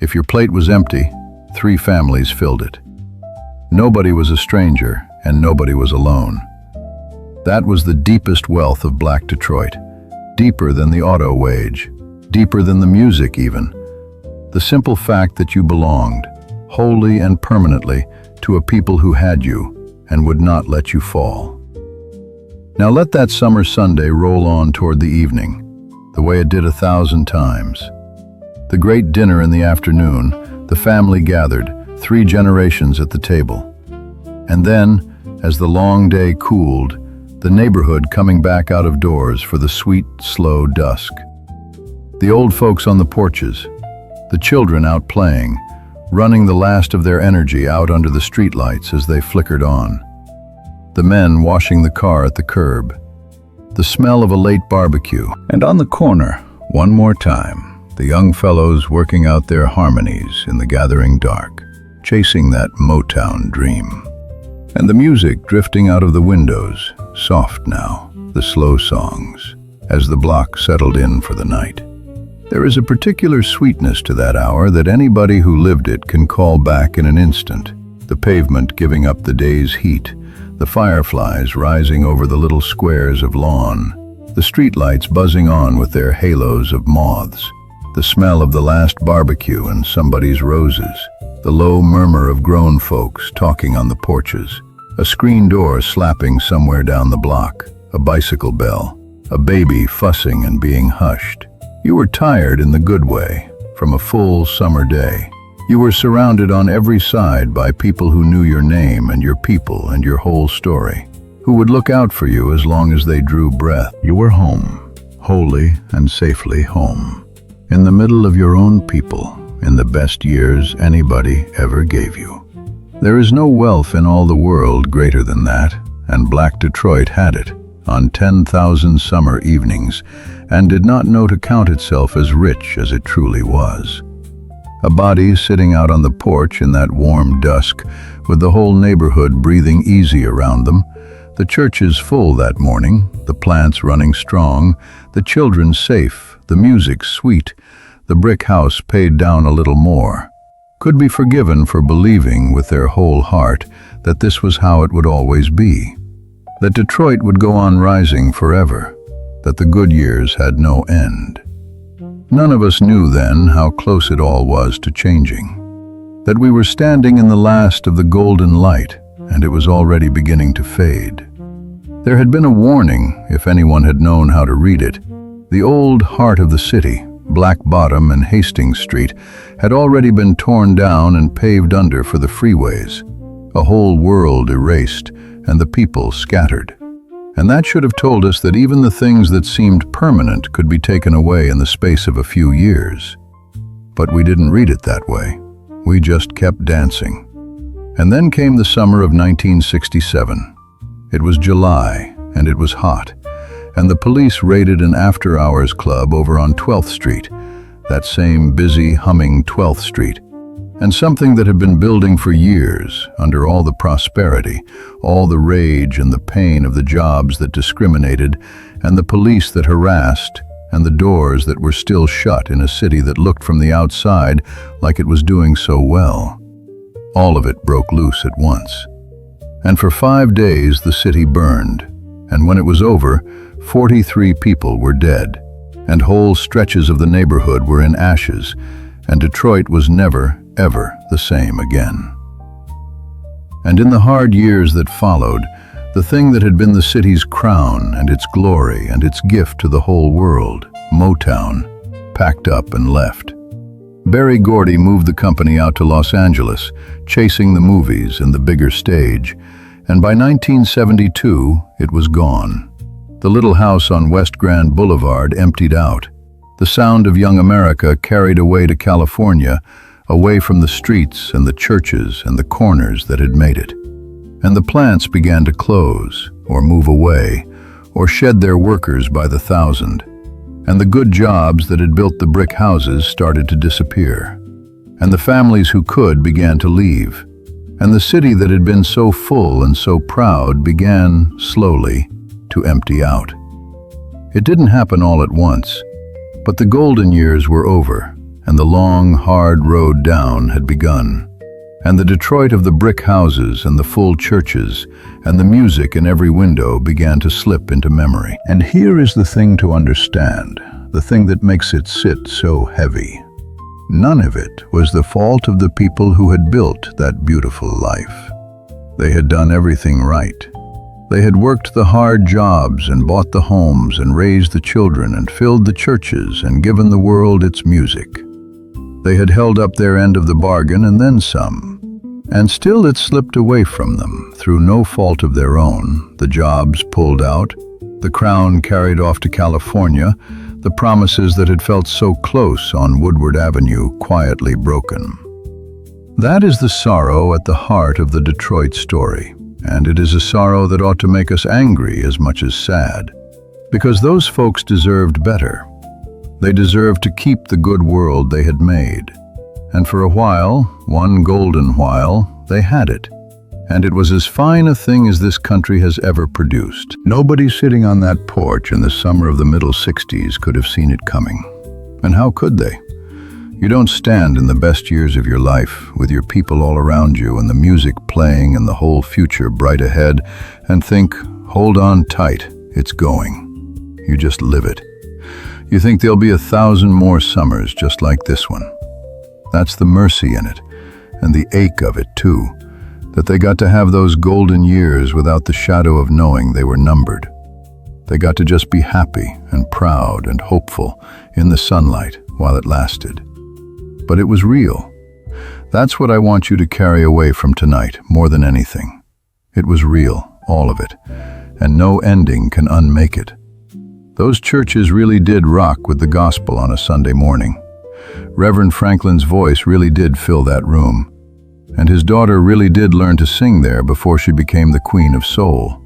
If your plate was empty, 3 families filled it. Nobody was a stranger, and nobody was alone. That was the deepest wealth of Black Detroit, deeper than the auto wage, deeper than the music even. The simple fact that you belonged, wholly and permanently, to a people who had you and would not let you fall. Now let that summer Sunday roll on toward the evening, the way it did 1,000 times. The great dinner in the afternoon, the family gathered, 3 generations at the table. And then, as the long day cooled, the neighborhood coming back out of doors for the sweet, slow dusk. The old folks on the porches, the children out playing, running the last of their energy out under the streetlights as they flickered on. The men washing the car at the curb. The smell of a late barbecue. And on the corner, one more time, the young fellows working out their harmonies in the gathering dark, chasing that Motown dream. And the music drifting out of the windows, soft now, the slow songs, as the block settled in for the night. There is a particular sweetness to that hour that anybody who lived it can call back in an instant. The pavement giving up the day's heat, the fireflies rising over the little squares of lawn, the streetlights buzzing on with their halos of moths, the smell of the last barbecue and somebody's roses, the low murmur of grown folks talking on the porches, a screen door slapping somewhere down the block, a bicycle bell, a baby fussing and being hushed. You were tired in the good way, from a full summer day. You were surrounded on every side by people who knew your name and your people and your whole story, who would look out for you as long as they drew breath. You were home, wholly and safely home, in the middle of your own people, in the best years anybody ever gave you. There is no wealth in all the world greater than that, and Black Detroit had it on 10,000 summer evenings, and did not know to count itself as rich as it truly was. A body sitting out on the porch in that warm dusk, with the whole neighborhood breathing easy around them, the churches full that morning, the plants running strong, the children safe, the music sweet, the brick house paid down a little more, could be forgiven for believing with their whole heart that this was how it would always be. that Detroit would go on rising forever, that the good years had no end. None of us knew then how close it all was to changing, that we were standing in the last of the golden light, and it was already beginning to fade. There had been a warning, if anyone had known how to read it. The old heart of the city, Black Bottom and Hastings Street, had already been torn down and paved under for the freeways, a whole world erased, and the people scattered. And that should have told us that even the things that seemed permanent could be taken away in the space of a few years. But we didn't read it that way. We just kept dancing. And then came the summer of 1967. It was July, and it was hot, and the police raided an after-hours club over on 12th Street, that same busy, humming 12th Street. And something that had been building for years, under all the prosperity, all the rage and the pain of the jobs that discriminated, and the police that harassed, and the doors that were still shut in a city that looked from the outside like it was doing so well. All of it broke loose at once. And for 5 days the city burned, and when it was over, 43 people were dead, and whole stretches of the neighborhood were in ashes, and Detroit was never, ever the same again. And in the hard years that followed, the thing that had been the city's crown and its glory and its gift to the whole world, Motown, packed up and left. Berry Gordy moved the company out to Los Angeles, chasing the movies and the bigger stage, and by 1972, it was gone. The little house on West Grand Boulevard emptied out. The sound of young America carried away to California, away from the streets and the churches and the corners that had made it. And the plants began to close, or move away, or shed their workers by the thousand. And the good jobs that had built the brick houses started to disappear. And the families who could began to leave. And the city that had been so full and so proud began, slowly, to empty out. It didn't happen all at once, but the golden years were over, and the long, hard road down had begun. And the Detroit of the brick houses and the full churches and the music in every window began to slip into memory. And here is the thing to understand, the thing that makes it sit so heavy. None of it was the fault of the people who had built that beautiful life. They had done everything right. They had worked the hard jobs and bought the homes and raised the children and filled the churches and given the world its music. They had held up their end of the bargain and then some. And still it slipped away from them, through no fault of their own. The jobs pulled out, the crown carried off to California, the promises that had felt so close on Woodward Avenue quietly broken. That is the sorrow at the heart of the Detroit story, and it is a sorrow that ought to make us angry as much as sad, because those folks deserved better. They deserved to keep the good world they had made. And for a while, one golden while, they had it. And it was as fine a thing as this country has ever produced. Nobody sitting on that porch in the summer of the middle 60s could have seen it coming. And how could they? You don't stand in the best years of your life, with your people all around you and the music playing and the whole future bright ahead, and think, hold on tight, it's going. You just live it. You think there'll be 1,000 more summers just like this one. That's the mercy in it, and the ache of it too, that they got to have those golden years without the shadow of knowing they were numbered. They got to just be happy and proud and hopeful in the sunlight while it lasted. But it was real. That's what I want you to carry away from tonight, more than anything. It was real, all of it, and no ending can unmake it. Those churches really did rock with the gospel on a Sunday morning. Reverend Franklin's voice really did fill that room, and his daughter really did learn to sing there before she became the Queen of Soul.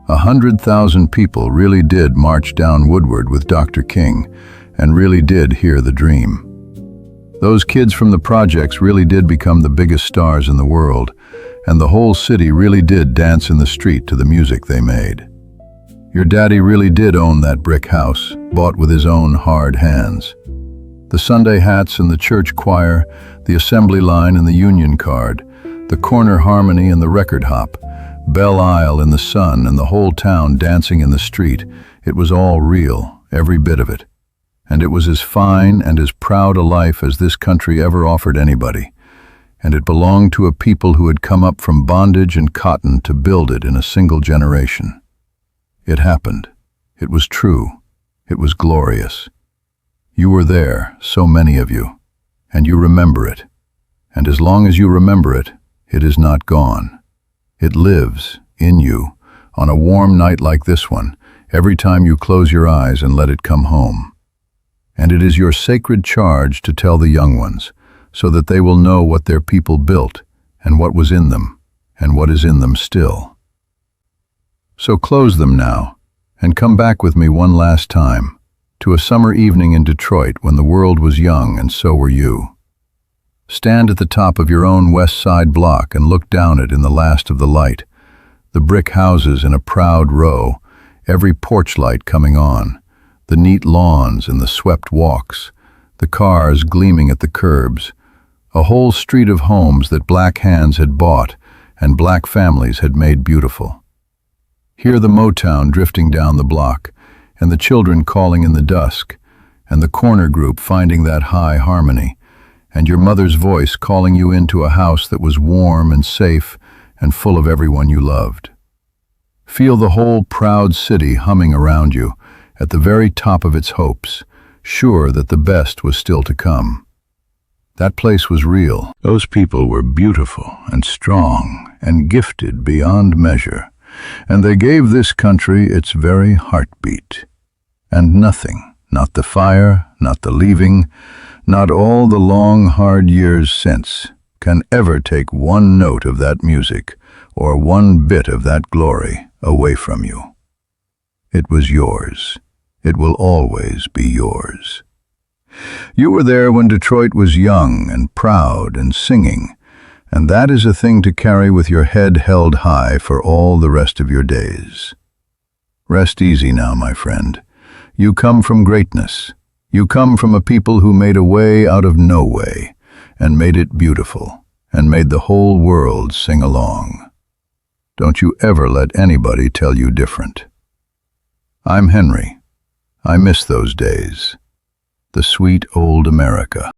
100,000 people really did march down Woodward with Dr. King, and really did hear the dream. Those kids from the projects really did become the biggest stars in the world, and the whole city really did dance in the street to the music they made. Your daddy really did own that brick house, bought with his own hard hands. The Sunday hats and the church choir, the assembly line and the union card, the corner harmony and the record hop, Belle Isle in the sun and the whole town dancing in the street. It was all real, every bit of it. And it was as fine and as proud a life as this country ever offered anybody. And it belonged to a people who had come up from bondage and cotton to build it in a single generation. It happened. It was true. It was glorious. You were there, so many of you, and you remember it. And as long as you remember it, it is not gone. It lives in you on a warm night like this one, every time you close your eyes and let it come home. And it is your sacred charge to tell the young ones, so that they will know what their people built and what was in them and what is in them still. So close them now and come back with me one last time to a summer evening in Detroit when the world was young and so were you. Stand at the top of your own West Side block and look down it in the last of the light, the brick houses in a proud row, every porch light coming on, the neat lawns and the swept walks, the cars gleaming at the curbs, a whole street of homes that black hands had bought and black families had made beautiful. Hear the Motown drifting down the block, and the children calling in the dusk, and the corner group finding that high harmony, and your mother's voice calling you into a house that was warm and safe and full of everyone you loved. Feel the whole proud city humming around you, at the very top of its hopes, sure that the best was still to come. That place was real. Those people were beautiful and strong and gifted beyond measure, and they gave this country its very heartbeat. And nothing, not the fire, not the leaving, not all the long, hard years since, can ever take one note of that music or one bit of that glory away from you. It was yours. It will always be yours. You were there when Detroit was young and proud and singing, and that is a thing to carry with your head held high for all the rest of your days. Rest easy now, my friend. You come from greatness. You come from a people who made a way out of no way, and made it beautiful, and made the whole world sing along. Don't you ever let anybody tell you different. I'm Henry. I miss those days. The sweet old America.